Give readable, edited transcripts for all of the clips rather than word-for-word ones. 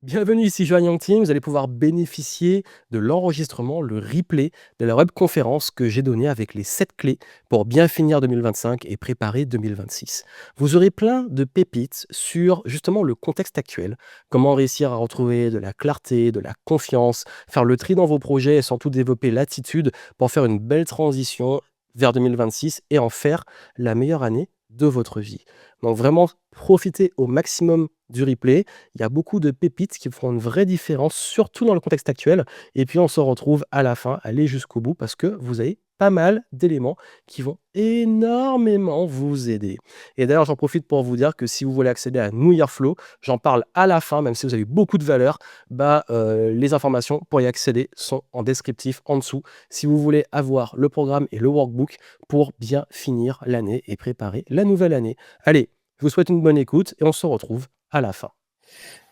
Bienvenue ici Joanne Yangting, vous allez pouvoir bénéficier de l'enregistrement, le replay de la webconférence que j'ai donnée avec les 7 clés pour bien finir 2025 et préparer 2026. Vous aurez plein de pépites sur justement le contexte actuel, comment réussir à retrouver de la clarté, de la confiance, faire le tri dans vos projets et surtout développer l'attitude pour faire une belle transition vers 2026 et en faire la meilleure année de votre vie. Donc vraiment, profitez au maximum du replay. Il y a beaucoup de pépites qui feront une vraie différence, surtout dans le contexte actuel. Et puis, on se retrouve à la fin, allez jusqu'au bout, parce que vous avez pas mal d'éléments qui vont énormément vous aider. Et d'ailleurs, j'en profite pour vous dire que si vous voulez accéder à New Year Flow, j'en parle à la fin, même si vous avez beaucoup de valeur, les informations pour y accéder sont en descriptif en dessous. Si vous voulez avoir le programme et le workbook pour bien finir l'année et préparer la nouvelle année. Allez, je vous souhaite une bonne écoute et on se retrouve à la fin.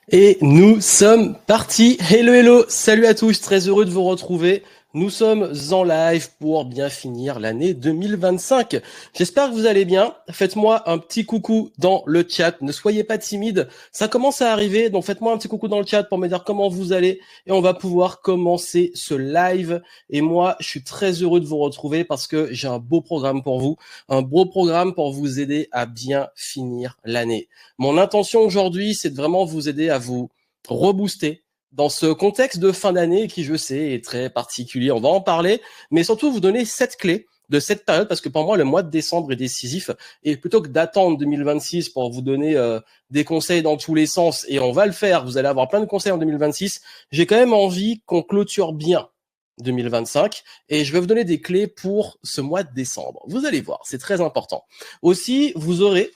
Et nous sommes partis. Hello, hello, salut à tous, très heureux de vous retrouver. Nous sommes en live pour bien finir l'année 2025. J'espère que vous allez bien. Faites-moi un petit coucou dans le chat. Ne soyez pas timide. Ça commence à arriver, donc faites-moi un petit coucou dans le chat pour me dire comment vous allez. Et on va pouvoir commencer ce live. Et moi, je suis très heureux de vous retrouver parce que j'ai un beau programme pour vous. Un beau programme pour vous aider à bien finir l'année. Mon intention aujourd'hui, c'est de vraiment vous aider à vous rebooster dans ce contexte de fin d'année qui, je sais, est très particulier. On va en parler, mais surtout vous donner 7 clés de cette période parce que pour moi, le mois de décembre est décisif. Et plutôt que d'attendre 2026 pour vous donner des conseils dans tous les sens, et on va le faire, vous allez avoir plein de conseils en 2026, j'ai quand même envie qu'on clôture bien 2025 et je vais vous donner des clés pour ce mois de décembre. Vous allez voir, c'est très important. Aussi, vous aurez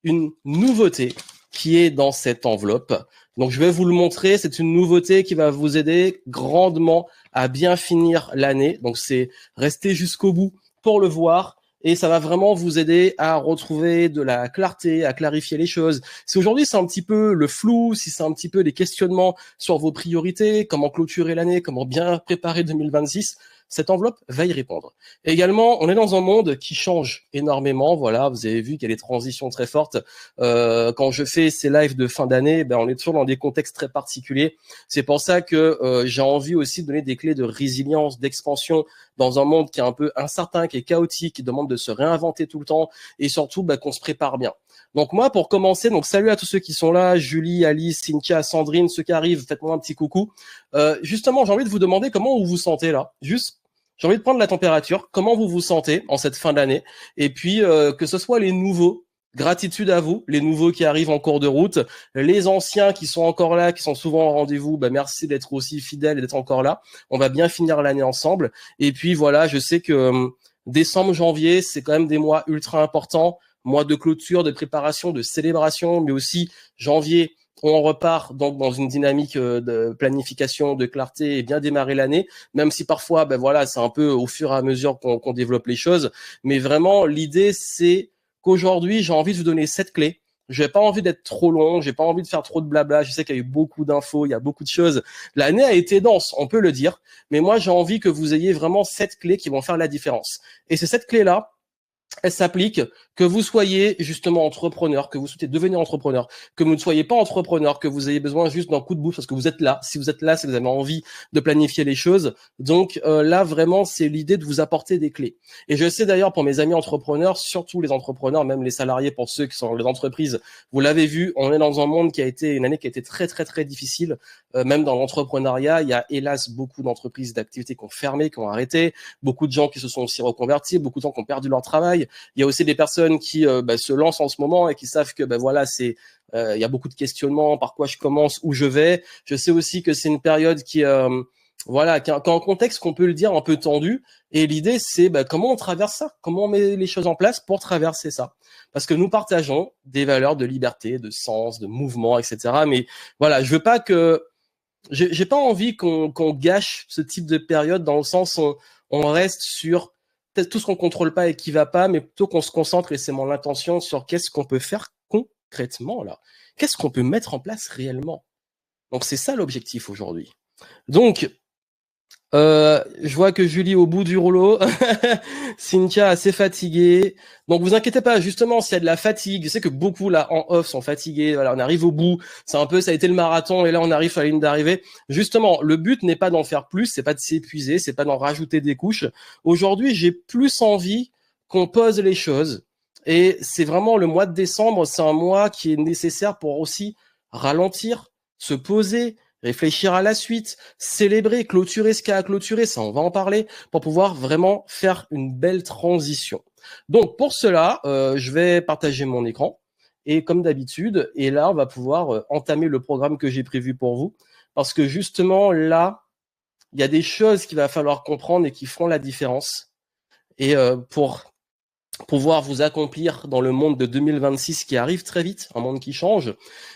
une nouveauté qui est dans cette enveloppe. Donc, je vais vous le montrer. C'est une nouveauté qui va vous aider grandement à bien finir l'année. Donc, c'est rester jusqu'au bout pour le voir. Et ça va vraiment vous aider à retrouver de la clarté, à clarifier les choses. Si aujourd'hui c'est un petit peu le flou, si c'est un petit peu des questionnements sur vos priorités, comment clôturer l'année, comment bien préparer 2026, cette enveloppe va y répondre. Également, on est dans un monde qui change énormément. Voilà, vous avez vu qu'il y a des transitions très fortes. Quand je fais ces lives de fin d'année, on est toujours dans des contextes très particuliers. C'est pour ça que j'ai envie aussi de donner des clés de résilience, d'expansion dans un monde qui est un peu incertain, qui est chaotique, qui demande de se réinventer tout le temps et surtout qu'on se prépare bien. Donc moi, pour commencer, donc salut à tous ceux qui sont là, Julie, Alice, Cynthia, Sandrine, ceux qui arrivent, faites-moi un petit coucou. Justement, j'ai envie de vous demander comment vous vous sentez là. Juste, j'ai envie de prendre la température, comment vous vous sentez en cette fin d'année, et puis que ce soit les nouveaux, gratitude à vous, les nouveaux qui arrivent en cours de route, les anciens qui sont encore là, qui sont souvent au rendez-vous, merci d'être aussi fidèles et d'être encore là. On va bien finir l'année ensemble. Et puis voilà, je sais que décembre, janvier, c'est quand même des mois ultra importants, mois de clôture, de préparation, de célébration, mais aussi janvier, on repart donc dans une dynamique de planification, de clarté et bien démarrer l'année, même si parfois, c'est un peu au fur et à mesure qu'on développe les choses. Mais vraiment, l'idée, c'est qu'aujourd'hui, j'ai envie de vous donner 7 clés. J'ai pas envie d'être trop long, j'ai pas envie de faire trop de blabla. Je sais qu'il y a eu beaucoup d'infos, il y a beaucoup de choses. L'année a été dense, on peut le dire, mais moi, j'ai envie que vous ayez vraiment 7 clés qui vont faire la différence. Et ces 7 clés-là, elle s'applique que vous soyez justement entrepreneur, que vous souhaitez devenir entrepreneur, que vous ne soyez pas entrepreneur, que vous ayez besoin juste d'un coup de boost parce que vous êtes là. Si vous êtes là, c'est que vous avez envie de planifier les choses. Donc là, vraiment, c'est l'idée de vous apporter des clés. Et je sais d'ailleurs pour mes amis entrepreneurs, surtout les entrepreneurs, même les salariés pour ceux qui sont dans les entreprises, vous l'avez vu, on est dans un monde qui a été une année qui a été très, très, très difficile. Même dans l'entrepreneuriat, il y a hélas beaucoup d'entreprises, d'activités qui ont fermé, qui ont arrêté, beaucoup de gens qui se sont aussi reconvertis, beaucoup de gens qui ont perdu leur travail. Il y a aussi des personnes qui se lancent en ce moment et qui savent que c'est il y a beaucoup de questionnements, par quoi je commence, où je vais. Je sais aussi que c'est une période qui qui a un contexte qu'on peut le dire un peu tendu. Et l'idée c'est comment on traverse ça, comment on met les choses en place pour traverser ça. Parce que nous partageons des valeurs de liberté, de sens, de mouvement, etc. Mais voilà, je veux pas que j'ai pas envie qu'on gâche ce type de période dans le sens où on reste sur peut-être tout ce qu'on contrôle pas et qui va pas, mais plutôt qu'on se concentre, et c'est mon intention, sur qu'est-ce qu'on peut faire concrètement là. Qu'est-ce qu'on peut mettre en place réellement. Donc c'est ça l'objectif aujourd'hui. Donc Je vois que Julie au bout du rouleau. Cynthia assez fatiguée. Donc vous inquiétez pas, justement, s'il y a de la fatigue, je sais que beaucoup là en off sont fatigués. Voilà, on arrive au bout. C'est un peu, ça a été le marathon et là on arrive à la ligne d'arrivée. Justement, le but n'est pas d'en faire plus, c'est pas de s'épuiser, c'est pas d'en rajouter des couches. Aujourd'hui, j'ai plus envie qu'on pose les choses. Et c'est vraiment le mois de décembre, c'est un mois qui est nécessaire pour aussi ralentir, se poser, réfléchir à la suite, célébrer, clôturer ce qu'il y a à clôturer, ça on va en parler, pour pouvoir vraiment faire une belle transition. Donc pour cela, je vais partager mon écran, et comme d'habitude, et là on va pouvoir entamer le programme que j'ai prévu pour vous, parce que justement là, il y a des choses qu'il va falloir comprendre et qui feront la différence, et pour pouvoir vous accomplir dans le monde de 2026 qui arrive très vite, un monde qui change.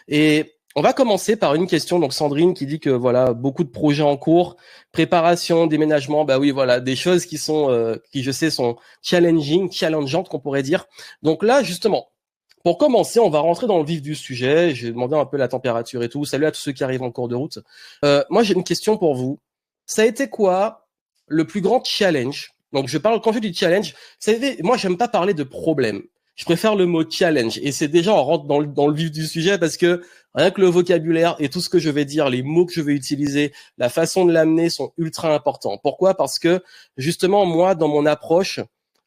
Et on va commencer par une question. Donc Sandrine qui dit que voilà, beaucoup de projets en cours, préparation, déménagement, bah oui, voilà, des choses qui sont, qui je sais sont challengeantes qu'on pourrait dire. Donc là, justement, pour commencer, on va rentrer dans le vif du sujet. J'ai demandé un peu la température et tout. Salut à tous ceux qui arrivent en cours de route. Moi, j'ai une question pour vous. Ça a été quoi le plus grand challenge? Donc, je parle, quand je dis challenge, vous savez, moi, j'aime pas parler de problème. Je préfère le mot challenge. Et c'est déjà, on rentre dans le vif du sujet parce que rien que le vocabulaire et tout ce que je vais dire, les mots que je vais utiliser, la façon de l'amener sont ultra importants. Pourquoi? Parce que, justement, moi, dans mon approche,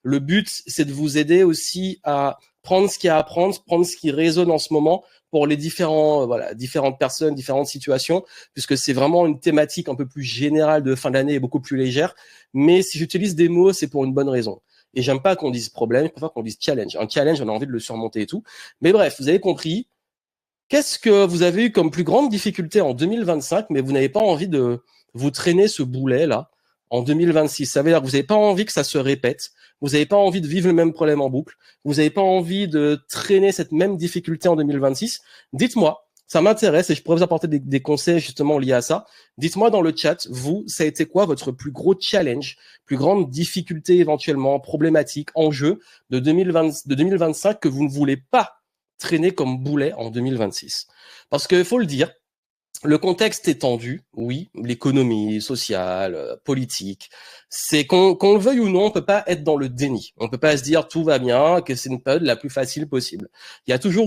le but, c'est de vous aider aussi à prendre ce qu'il y a à prendre, prendre ce qui résonne en ce moment pour les différentes personnes, différentes situations, puisque c'est vraiment une thématique un peu plus générale de fin d'année et beaucoup plus légère. Mais si j'utilise des mots, c'est pour une bonne raison. Et j'aime pas qu'on dise problème, je préfère qu'on dise challenge. Un challenge, on a envie de le surmonter et tout. Mais bref, vous avez compris. Qu'est-ce que vous avez eu comme plus grande difficulté en 2025, mais vous n'avez pas envie de vous traîner ce boulet là en 2026? Ça veut dire que vous n'avez pas envie que ça se répète, vous n'avez pas envie de vivre le même problème en boucle, vous n'avez pas envie de traîner cette même difficulté en 2026. Dites-moi, ça m'intéresse et je pourrais vous apporter des conseils justement liés à ça. Dites-moi dans le chat, vous, ça a été quoi votre plus gros challenge, plus grande difficulté éventuellement, problématique, enjeu de 2025 que vous ne voulez pas traîner comme boulet en 2026. Parce qu'il faut le dire, le contexte est tendu, oui, l'économie sociale, politique. C'est qu'on le veuille ou non, on peut pas être dans le déni. On peut pas se dire tout va bien, que c'est une période la plus facile possible. Il y a toujours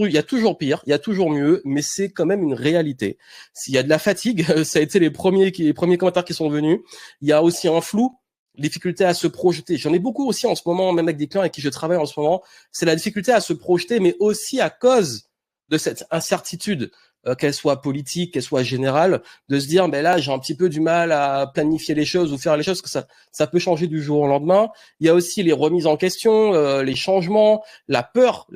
pire, il y a toujours mieux, mais c'est quand même une réalité. S'il y a de la fatigue, ça a été les premiers commentaires qui sont venus. Il y a aussi un flou, difficulté à se projeter. J'en ai beaucoup aussi en ce moment, même avec des clients avec qui je travaille en ce moment. C'est la difficulté à se projeter, mais aussi à cause de cette incertitude, qu'elle soit politique, qu'elle soit générale, de se dire, ben là, j'ai un petit peu du mal à planifier les choses ou faire les choses, parce que ça peut changer du jour au lendemain. Il y a aussi les remises en question, les changements, la peur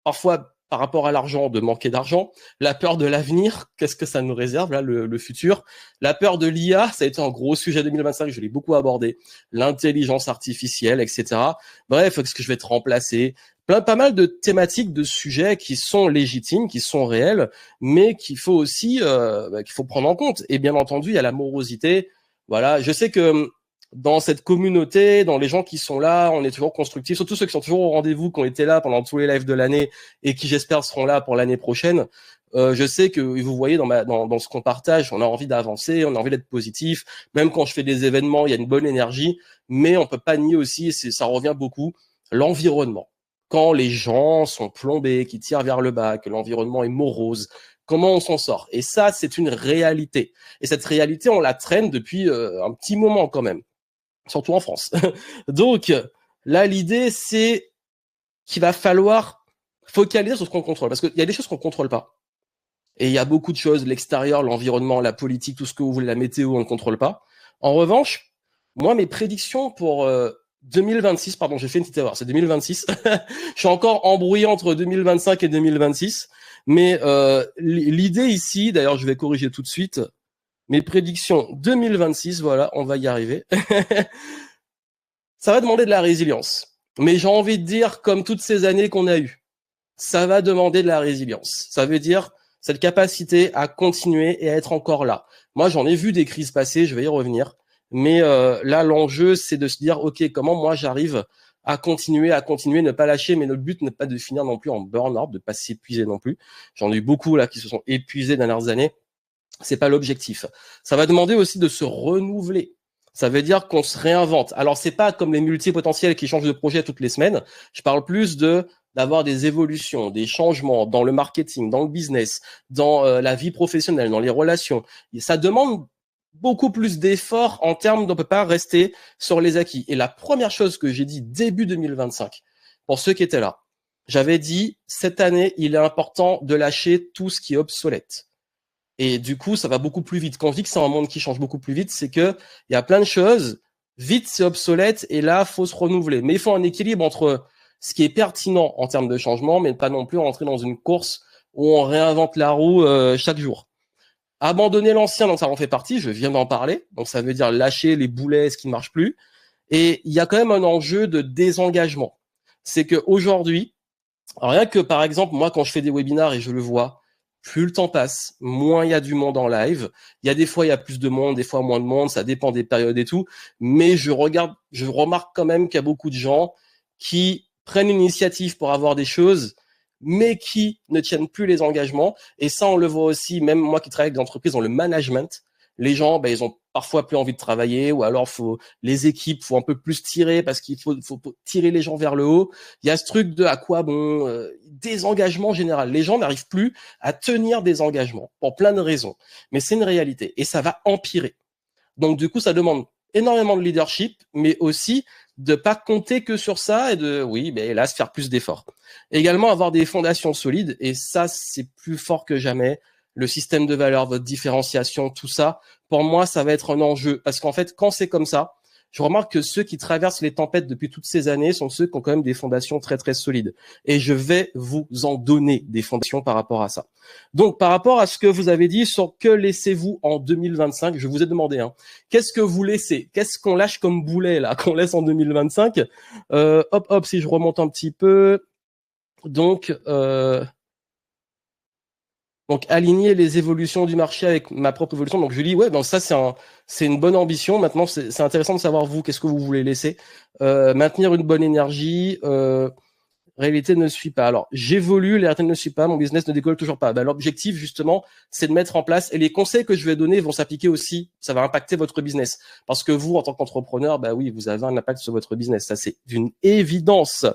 parfois par rapport à l'argent, de manquer d'argent, la peur de l'avenir, qu'est-ce que ça nous réserve, là, le futur, la peur de l'IA, ça a été un gros sujet 2025, je l'ai beaucoup abordé, l'intelligence artificielle, etc. Bref, est-ce que je vais te remplacer? Pas mal de thématiques, de sujets qui sont légitimes, qui sont réels, mais qu'il faut aussi qu'il faut prendre en compte. Et bien entendu, il y a la morosité. Voilà, je sais que dans cette communauté, dans les gens qui sont là, on est toujours constructifs, surtout ceux qui sont toujours au rendez-vous, qui ont été là pendant tous les lives de l'année et qui j'espère seront là pour l'année prochaine. Je sais que vous voyez dans ce qu'on partage, on a envie d'avancer, on a envie d'être positif. Même quand je fais des événements, il y a une bonne énergie, mais on peut pas nier aussi, ça revient beaucoup, l'environnement. Quand les gens sont plombés, qui tirent vers le bas, que l'environnement est morose, comment on s'en sort? Et ça, c'est une réalité. Et cette réalité, on la traîne depuis un petit moment quand même, surtout en France. Donc, là, l'idée, c'est qu'il va falloir focaliser sur ce qu'on contrôle. Parce qu'il y a des choses qu'on contrôle pas. Et il y a beaucoup de choses, l'extérieur, l'environnement, la politique, tout ce que vous voulez, la météo, on ne contrôle pas. En revanche, moi, mes prédictions pour 2026, pardon, j'ai fait une petite erreur, c'est 2026. Je suis encore embrouillé entre 2025 et 2026. Mais l'idée ici, d'ailleurs, je vais corriger tout de suite, mes prédictions 2026, voilà, on va y arriver. Ça va demander de la résilience. Mais j'ai envie de dire, comme toutes ces années qu'on a eues, ça va demander de la résilience. Ça veut dire cette capacité à continuer et à être encore là. Moi, j'en ai vu des crises passer, je vais y revenir. Mais là, l'enjeu, c'est de se dire, OK, comment moi j'arrive à continuer, ne pas lâcher, mais notre but n'est pas de finir non plus en burn-out, de pas s'épuiser non plus. J'en ai eu beaucoup là qui se sont épuisés dans les dernières années. C'est pas l'objectif. Ça va demander aussi de se renouveler. Ça veut dire qu'on se réinvente. Alors, c'est pas comme les multipotentiels qui changent de projet toutes les semaines. Je parle plus d'avoir des évolutions, des changements dans le marketing, dans le business, dans la vie professionnelle, dans les relations. Et ça demande beaucoup plus d'efforts en termes d'on peut pas rester sur les acquis. Et la première chose que j'ai dit début 2025, pour ceux qui étaient là, j'avais dit, cette année, il est important de lâcher tout ce qui est obsolète. Et du coup, ça va beaucoup plus vite. Quand je dis que c'est un monde qui change beaucoup plus vite, c'est que il y a plein de choses. Vite, c'est obsolète et là, faut se renouveler. Mais il faut un équilibre entre ce qui est pertinent en termes de changement, mais pas non plus rentrer dans une course où on réinvente la roue chaque jour. Abandonner l'ancien, donc ça en fait partie. Je viens d'en parler. Donc ça veut dire lâcher les boulets, ce qui ne marche plus. Et il y a quand même un enjeu de désengagement. C'est que aujourd'hui, rien que par exemple, moi, quand je fais des webinars et je le vois, plus le temps passe, moins il y a du monde en live. Il y a des fois, il y a plus de monde, des fois moins de monde, ça dépend des périodes et tout. Mais je remarque quand même qu'il y a beaucoup de gens qui prennent l'initiative pour avoir des choses, mais qui ne tiennent plus les engagements. Et ça, on le voit aussi, même moi qui travaille avec des entreprises dans le management, les gens, ben, ils ont parfois plus envie de travailler, ou alors les équipes, faut un peu plus tirer parce qu'il faut tirer les gens vers le haut. Il y a ce truc de à quoi bon, désengagement général. Les gens n'arrivent plus à tenir des engagements pour plein de raisons, mais c'est une réalité et ça va empirer. Donc du coup, ça demande énormément de leadership, mais aussi de pas compter que sur ça et de, oui, ben hélas, faire plus d'efforts. Également avoir des fondations solides et ça, c'est plus fort que jamais. Le système de valeurs, votre différenciation, tout ça, pour moi, ça va être un enjeu. Parce qu'en fait, quand c'est comme ça, je remarque que ceux qui traversent les tempêtes depuis toutes ces années sont ceux qui ont quand même des fondations très, très solides. Et je vais vous en donner des fondations par rapport à ça. Donc, par rapport à ce que vous avez dit sur que laissez-vous en 2025, je vous ai demandé, hein, qu'est-ce que vous laissez? Qu'est-ce qu'on lâche comme boulet, là, qu'on laisse en 2025? Hop, si je remonte un petit peu. Donc, aligner les évolutions du marché avec ma propre évolution. Donc je dis ouais, ben ça c'est une bonne ambition. Maintenant c'est intéressant de savoir vous qu'est-ce que vous voulez laisser. Maintenir une bonne énergie. Réalité ne suit pas. Alors j'évolue, la réalité ne suit pas, mon business ne décolle toujours pas. Ben, l'objectif justement, c'est de mettre en place et les conseils que je vais donner vont s'appliquer aussi. Ça va impacter votre business parce que vous en tant qu'entrepreneur, bah oui, vous avez un impact sur votre business. Ça c'est d'une évidence.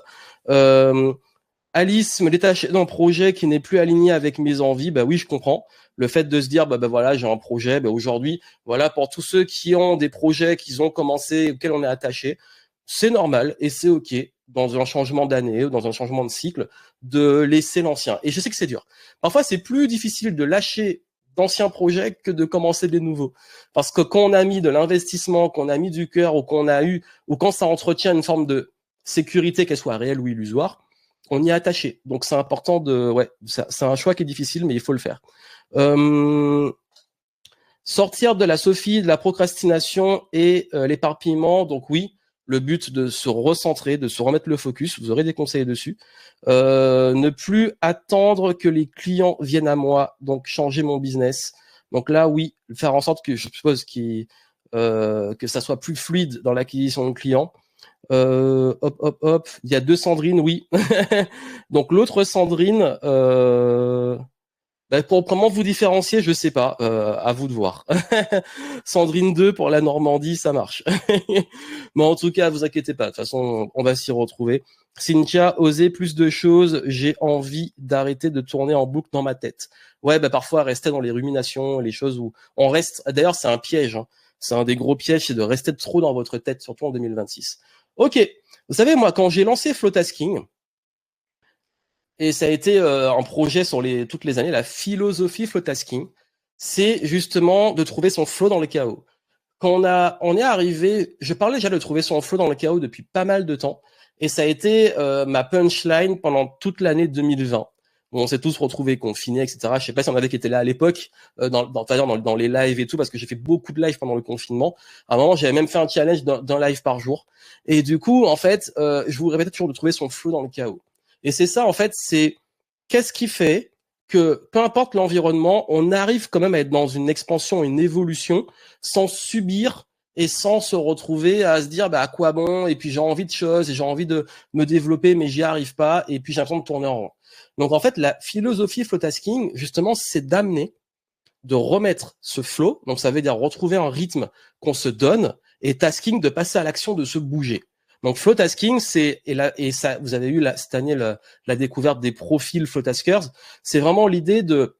Alice, me détacher d'un projet qui n'est plus aligné avec mes envies, bah oui, je comprends. Le fait de se dire, bah voilà, j'ai un projet, bah aujourd'hui, voilà, pour tous ceux qui ont des projets qu'ils ont commencé, auxquels on est attaché, c'est normal et c'est OK dans un changement d'année ou dans un changement de cycle de laisser l'ancien. Et je sais que c'est dur. Parfois, c'est plus difficile de lâcher d'anciens projets que de commencer des nouveaux. Parce que quand on a mis de l'investissement, qu'on a mis du cœur ou qu'on a eu, ou quand ça entretient une forme de sécurité, qu'elle soit réelle ou illusoire, on y est attaché. Donc c'est important c'est un choix qui est difficile, mais il faut le faire. Sortir de la Sophie, de la procrastination et l'éparpillement. Donc oui, le but de se recentrer, de se remettre le focus. Vous aurez des conseils dessus. Ne plus attendre que les clients viennent à moi. Donc changer mon business. Donc là, oui, faire en sorte que je suppose que ça soit plus fluide dans l'acquisition de clients. Hop. Il y a 2 Sandrine, oui. Donc l'autre Sandrine, pour comment vous différencier, je sais pas. À vous de voir. Sandrine 2 pour la Normandie, ça marche. Mais en tout cas, vous inquiétez pas. De toute façon, on va s'y retrouver. Cynthia, oser plus de choses. J'ai envie d'arrêter de tourner en boucle dans ma tête. Ouais, parfois rester dans les ruminations, les choses où on reste. D'ailleurs, c'est un piège. Hein. C'est un des gros pièges, c'est de rester trop dans votre tête, surtout en 2026. Ok. Vous savez, moi, quand j'ai lancé Flowtasking, et ça a été un projet sur toutes les années, la philosophie Flowtasking, c'est justement de trouver son flow dans le chaos. Quand on est arrivé, je parlais déjà de trouver son flow dans le chaos depuis pas mal de temps, et ça a été ma punchline pendant toute l'année 2020. Bon, on s'est tous retrouvés confinés, etc. Je sais pas si on avait qui était là à l'époque, dans les lives et tout, parce que j'ai fait beaucoup de lives pendant le confinement. À un moment, j'avais même fait un challenge d'un live par jour. Et du coup, en fait, je vous répète toujours de trouver son flow dans le chaos. Et c'est ça, en fait, c'est qu'est-ce qui fait que, peu importe l'environnement, on arrive quand même à être dans une expansion, une évolution, sans subir et sans se retrouver à se dire à quoi bon, et puis j'ai envie de choses, et j'ai envie de me développer, mais j'y arrive pas, et puis j'ai l'impression de tourner en rond. Donc en fait, la philosophie Flowtasking, justement, c'est d'amener, de remettre ce flow, donc ça veut dire retrouver un rythme qu'on se donne, et tasking de passer à l'action, de se bouger. Donc flow tasking, et ça, vous avez eu cette année la découverte des profils flow taskers. C'est vraiment l'idée de,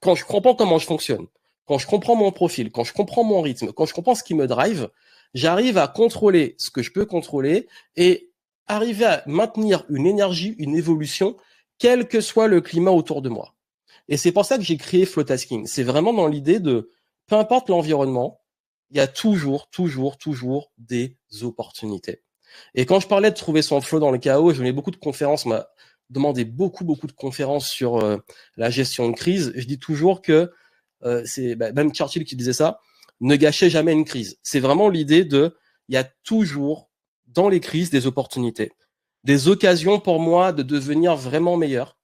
quand je comprends comment je fonctionne, quand je comprends mon profil, quand je comprends mon rythme, quand je comprends ce qui me drive, j'arrive à contrôler ce que je peux contrôler et arriver à maintenir une énergie, une évolution, quel que soit le climat autour de moi. Et c'est pour ça que j'ai créé Flow Tasking. C'est vraiment dans l'idée de, peu importe l'environnement, il y a toujours, toujours, toujours des opportunités. Et quand je parlais de trouver son flow dans le chaos, je donnais beaucoup de conférences, on m'a demandé beaucoup, beaucoup de conférences sur la gestion de crise. Je dis toujours que c'est même Churchill qui disait ça, ne gâchez jamais une crise. C'est vraiment l'idée de, il y a toujours dans les crises des opportunités, des occasions pour moi de devenir vraiment meilleur.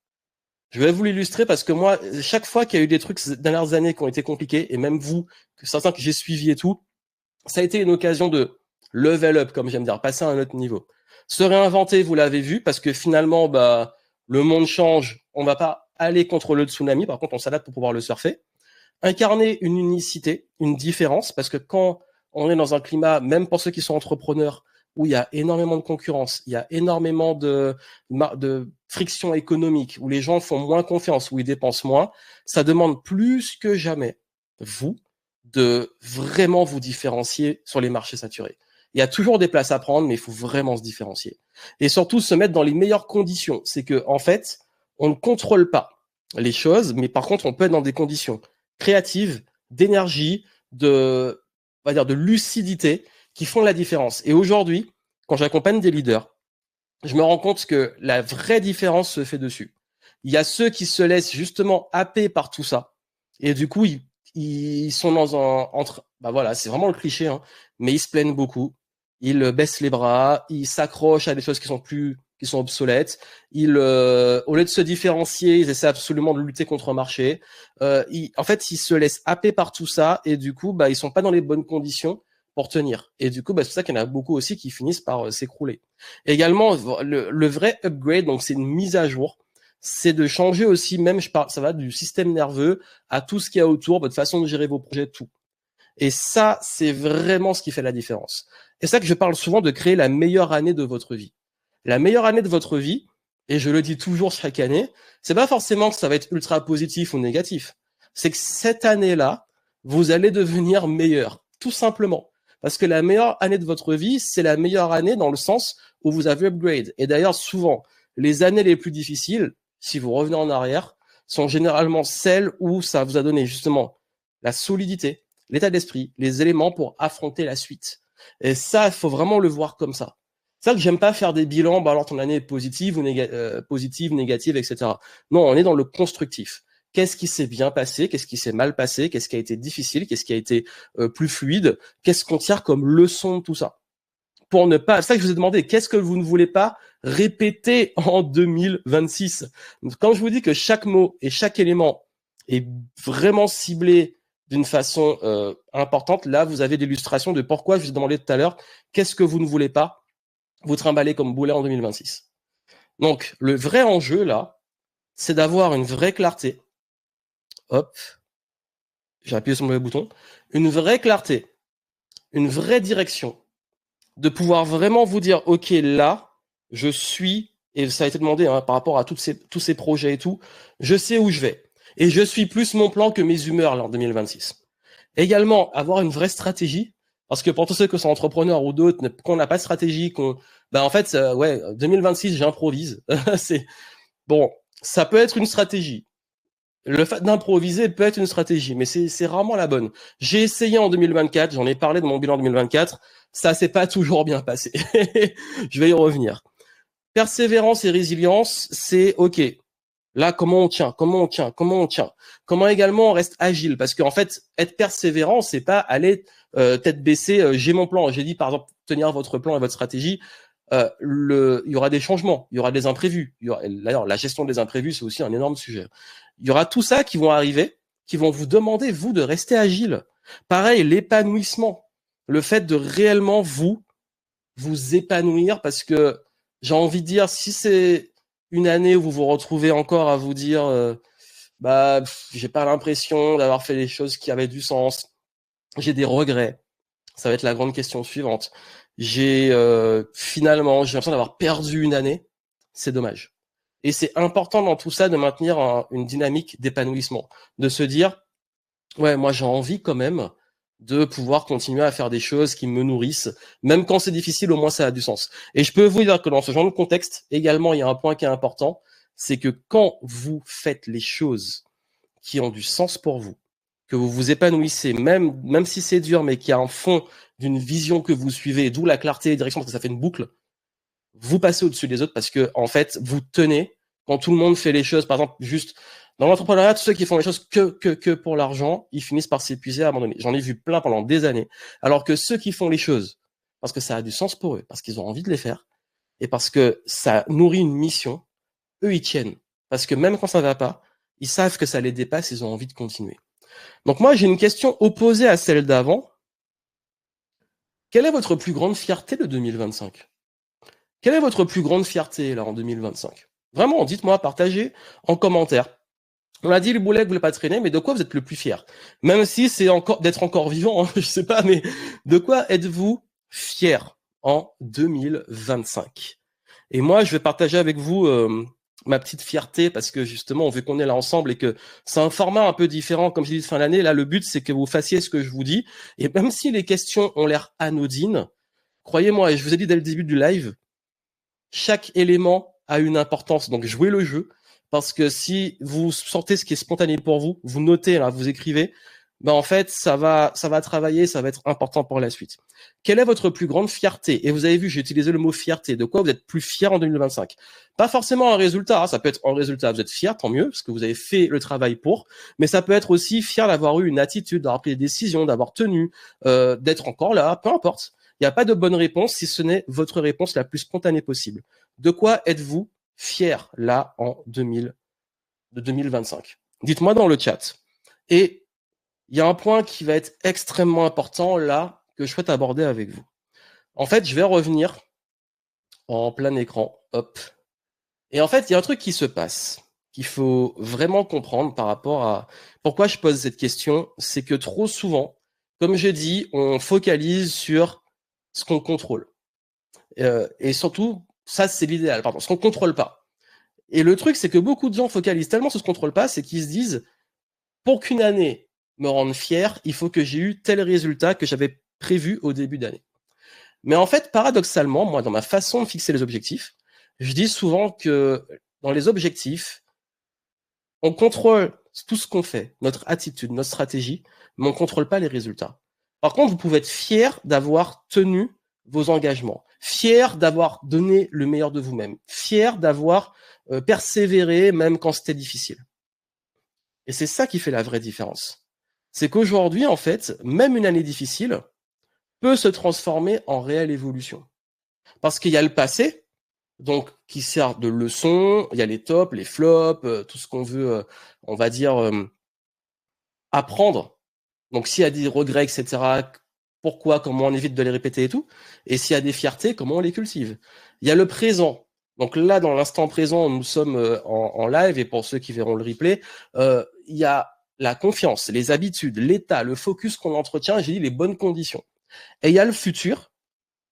Je vais vous l'illustrer parce que moi, chaque fois qu'il y a eu des trucs ces dernières années qui ont été compliqués, et même vous, certains que j'ai suivis et tout, ça a été une occasion de level up, comme j'aime dire, passer à un autre niveau. Se réinventer, vous l'avez vu, parce que finalement, le monde change, on va pas aller contre le tsunami, par contre, on s'adapte pour pouvoir le surfer. Incarner une unicité, une différence, parce que quand on est dans un climat, même pour ceux qui sont entrepreneurs, où il y a énormément de concurrence, il y a énormément de friction économique, où les gens font moins confiance, où ils dépensent moins, ça demande plus que jamais, vous, de vraiment vous différencier sur les marchés saturés. Il y a toujours des places à prendre, mais il faut vraiment se différencier. Et surtout, se mettre dans les meilleures conditions. C'est que, en fait, on ne contrôle pas les choses, mais par contre, on peut être dans des conditions créatives, d'énergie, on va dire, de lucidité qui font la différence. Et aujourd'hui, quand j'accompagne des leaders, je me rends compte que la vraie différence se fait dessus. Il y a ceux qui se laissent justement happer par tout ça. Et du coup, ils sont dans voilà, c'est vraiment le cliché, hein, mais ils se plaignent beaucoup. Ils baissent les bras, ils s'accrochent à des choses qui sont obsolètes. Au lieu de se différencier, ils essaient absolument de lutter contre un marché. En fait, ils se laissent happer par tout ça et du coup, ils sont pas dans les bonnes conditions pour tenir. Et du coup, c'est pour ça qu'il y en a beaucoup aussi qui finissent par s'écrouler. Également, le vrai upgrade, donc c'est une mise à jour, c'est de changer aussi, même ça va du système nerveux à tout ce qu'il y a autour, votre façon de gérer vos projets, tout. Et ça, c'est vraiment ce qui fait la différence. Et c'est ça que je parle souvent de créer la meilleure année de votre vie. La meilleure année de votre vie, et je le dis toujours chaque année, c'est pas forcément que ça va être ultra positif ou négatif. C'est que cette année-là, vous allez devenir meilleur, tout simplement. Parce que la meilleure année de votre vie, c'est la meilleure année dans le sens où vous avez upgrade. Et d'ailleurs, souvent, les années les plus difficiles, si vous revenez en arrière, sont généralement celles où ça vous a donné justement la solidité, l'état d'esprit, les éléments pour affronter la suite. Et ça, il faut vraiment le voir comme ça. C'est ça que j'aime pas faire des bilans, alors ton année est positive ou positive, négative, etc. Non, on est dans le constructif. Qu'est-ce qui s'est bien passé? Qu'est-ce qui s'est mal passé? Qu'est-ce qui a été difficile? Qu'est-ce qui a été plus fluide? Qu'est-ce qu'on tire comme leçon de tout ça? Pour ne pas, c'est ça que je vous ai demandé, qu'est-ce que vous ne voulez pas répéter en 2026? Quand je vous dis que chaque mot et chaque élément est vraiment ciblé d'une façon importante, là, vous avez l'illustration de pourquoi je vous ai demandé tout à l'heure, qu'est-ce que vous ne voulez pas vous trimballer comme boulet en 2026. Donc, le vrai enjeu, là, c'est d'avoir une vraie clarté. Hop, j'ai appuyé sur le mauvais bouton. Une vraie clarté, une vraie direction, de pouvoir vraiment vous dire, OK, là, je suis, et ça a été demandé par rapport à tous ces projets et tout, je sais où je vais. Et je suis plus mon plan que mes humeurs là, en 2026. Également, avoir une vraie stratégie, parce que pour tous ceux qui sont entrepreneurs ou d'autres, qu'on n'a pas de stratégie, en fait, 2026, j'improvise. C'est bon, ça peut être une stratégie. Le fait d'improviser peut être une stratégie, mais c'est rarement la bonne. J'ai essayé en 2024, j'en ai parlé de mon bilan 2024, ça s'est pas toujours bien passé. Je vais y revenir. Persévérance et résilience, c'est OK. Là, comment on tient? Comment également on reste agile? Parce qu'en fait, être persévérant, c'est pas aller tête baissée, j'ai mon plan. J'ai dit, par exemple, tenir votre plan et votre stratégie. Il y aura des changements, il y aura des imprévus. D'ailleurs, la gestion des imprévus, c'est aussi un énorme sujet. Il y aura tout ça qui vont arriver, qui vont vous demander, vous, de rester agile. Pareil, l'épanouissement. Le fait de réellement vous épanouir, parce que j'ai envie de dire, si c'est une année où vous vous retrouvez encore à vous dire j'ai pas l'impression d'avoir fait les choses qui avaient du sens, j'ai des regrets, Ça va être la grande question suivante. Finalement, j'ai l'impression d'avoir perdu une année. C'est dommage. Et c'est important dans tout ça de maintenir une dynamique d'épanouissement, de se dire, ouais, moi j'ai envie quand même de pouvoir continuer à faire des choses qui me nourrissent, même quand c'est difficile, au moins ça a du sens. Et je peux vous dire que dans ce genre de contexte, également, il y a un point qui est important, c'est que quand vous faites les choses qui ont du sens pour vous, que vous vous épanouissez, même si c'est dur, mais qu'il y a un fond d'une vision que vous suivez, d'où la clarté et direction, parce que ça fait une boucle, vous passez au-dessus des autres parce que, en fait, vous tenez, quand tout le monde fait les choses, par exemple, juste dans l'entrepreneuriat, tous ceux qui font les choses que pour l'argent, ils finissent par s'épuiser à un moment donné. J'en ai vu plein pendant des années. Alors que ceux qui font les choses parce que ça a du sens pour eux, parce qu'ils ont envie de les faire, et parce que ça nourrit une mission, eux, ils tiennent. Parce que même quand ça va pas, ils savent que ça les dépasse, ils ont envie de continuer. Donc moi, j'ai une question opposée à celle d'avant. Quelle est votre plus grande fierté de 2025 ? Quelle est votre plus grande fierté là en 2025 ? Vraiment, dites-moi, partagez en commentaire. On a dit le boulet que vous ne voulez pas traîner, mais de quoi vous êtes le plus fier ? Même si c'est encore d'être encore vivant, hein, je sais pas, mais de quoi êtes-vous fier en 2025 ? Et moi, je vais partager avec vous ma petite fierté parce que justement, vu qu'on est là ensemble et que c'est un format un peu différent, comme je dis de fin d'année, là, le but, c'est que vous fassiez ce que je vous dis. Et même si les questions ont l'air anodines, croyez-moi, et je vous ai dit dès le début du live, chaque élément a une importance. Donc, jouez le jeu. Parce que si vous sortez ce qui est spontané pour vous, vous notez, là, vous écrivez, ben en fait, ça va travailler, ça va être important pour la suite. Quelle est votre plus grande fierté ? Et vous avez vu, j'ai utilisé le mot fierté. De quoi vous êtes plus fier en 2025 ? Pas forcément un résultat, hein, ça peut être un résultat. Vous êtes fier, tant mieux, parce que vous avez fait le travail pour. Mais ça peut être aussi fier d'avoir eu une attitude, d'avoir pris des décisions, d'avoir tenu, d'être encore là, peu importe. Il n'y a pas de bonne réponse si ce n'est votre réponse la plus spontanée possible. De quoi êtes-vous fier là en 2025 ? Dites-moi dans le chat. Et il y a un point qui va être extrêmement important là que je souhaite aborder avec vous. En fait, je vais revenir en plein écran. Hop. Et en fait, il y a un truc qui se passe qu'il faut vraiment comprendre par rapport à pourquoi je pose cette question. C'est que trop souvent, comme je dis, on focalise sur ce qu'on contrôle. Et surtout, ça, c'est l'idéal, pardon, ce qu'on contrôle pas. Et le truc, c'est que beaucoup de gens focalisent tellement sur ce qu'on contrôle pas, c'est qu'ils se disent, pour qu'une année me rende fier, il faut que j'ai eu tel résultat que j'avais prévu au début d'année. Mais en fait, paradoxalement, moi, dans ma façon de fixer les objectifs, je dis souvent que dans les objectifs, on contrôle tout ce qu'on fait, notre attitude, notre stratégie, mais on ne contrôle pas les résultats. Par contre, vous pouvez être fier d'avoir tenu vos engagements, fier d'avoir donné le meilleur de vous-même, fier d'avoir persévéré même quand c'était difficile. Et c'est ça qui fait la vraie différence. C'est qu'aujourd'hui, en fait, même une année difficile peut se transformer en réelle évolution. Parce qu'il y a le passé, donc qui sert de leçon, il y a les tops, les flops, tout ce qu'on veut, on va dire, apprendre. Donc s'il y a des regrets, etc., pourquoi, comment on évite de les répéter et tout. Et s'il y a des fiertés, comment on les cultive. Il y a le présent. Donc là, dans l'instant présent, nous sommes en live, et pour ceux qui verront le replay, il y a la confiance, les habitudes, l'état, le focus qu'on entretient, j'ai dit les bonnes conditions. Et il y a le futur,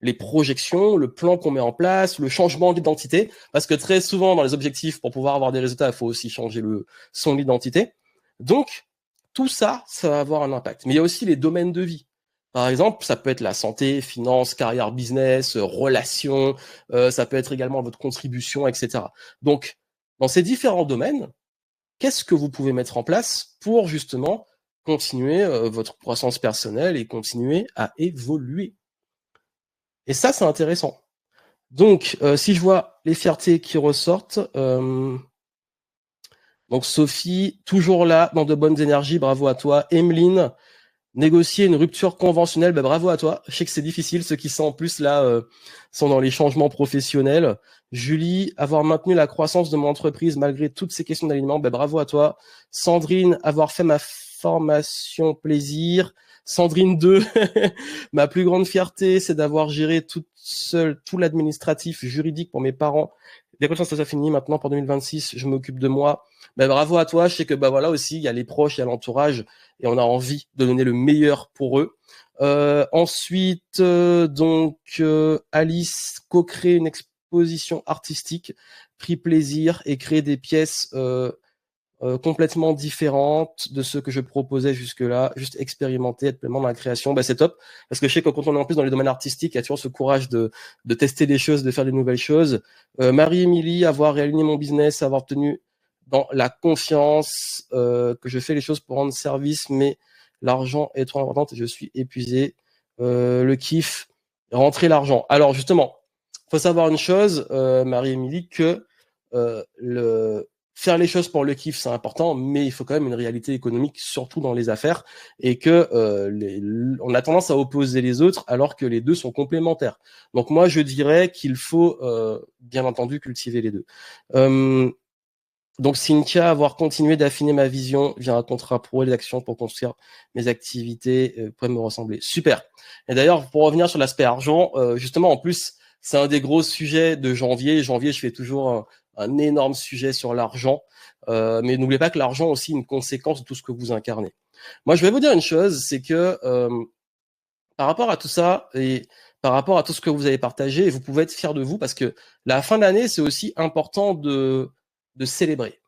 les projections, le plan qu'on met en place, le changement d'identité, parce que très souvent dans les objectifs, pour pouvoir avoir des résultats, il faut aussi changer son identité. Donc, tout ça, ça va avoir un impact. Mais il y a aussi les domaines de vie. Par exemple, ça peut être la santé, finance, carrière, business, relations, ça peut être également votre contribution, etc. Donc, dans ces différents domaines, qu'est-ce que vous pouvez mettre en place pour justement continuer votre croissance personnelle et continuer à évoluer ? Et ça, c'est intéressant. Donc, si je vois les fiertés qui ressortent, donc Sophie, toujours là, dans de bonnes énergies, bravo à toi. Emeline, négocier une rupture conventionnelle, ben bravo à toi. Je sais que c'est difficile, ceux qui sont en plus là sont dans les changements professionnels. Julie, avoir maintenu la croissance de mon entreprise malgré toutes ces questions d'alignement, ben bravo à toi. Sandrine, avoir fait ma formation plaisir. Sandrine 2, ma plus grande fierté, c'est d'avoir géré toute seule tout l'administratif juridique pour mes parents Dès que ça finit maintenant pour 2026, je m'occupe de moi. Ben, bravo à toi. Je sais que bah voilà aussi, il y a les proches, il y a l'entourage, et on a envie de donner le meilleur pour eux. Ensuite, Alice co-crée une exposition artistique, pris plaisir et créer des pièces complètement différentes de ce que je proposais jusque-là, juste expérimenter, être pleinement dans la création, bah, c'est top. Parce que je sais que quand on est en plus dans les domaines artistiques, il y a toujours ce courage de tester des choses, de faire des nouvelles choses. Marie-Émilie, avoir réaligné mon business, avoir tenu dans la confiance que je fais les choses pour rendre service, mais l'argent est trop important et je suis épuisé. Le kiff, rentrer l'argent. Alors justement, faut savoir une chose, Marie-Émilie, que faire les choses pour le kiff, c'est important, mais il faut quand même une réalité économique, surtout dans les affaires, et que on a tendance à opposer les autres alors que les deux sont complémentaires. Donc moi, je dirais qu'il faut bien entendu cultiver les deux. Donc Cynthia, avoir continué d'affiner ma vision via un contrat pro et des actions pour construire mes activités pourraient me ressembler. Super. Et d'ailleurs, pour revenir sur l'aspect argent, justement, en plus, c'est un des gros sujets de janvier. Janvier, je fais toujours un énorme sujet sur l'argent. Mais n'oubliez pas que l'argent est aussi une conséquence de tout ce que vous incarnez. Moi, je vais vous dire une chose, c'est que par rapport à tout ça et par rapport à tout ce que vous avez partagé, vous pouvez être fier de vous parce que la fin d'année, c'est aussi important de célébrer.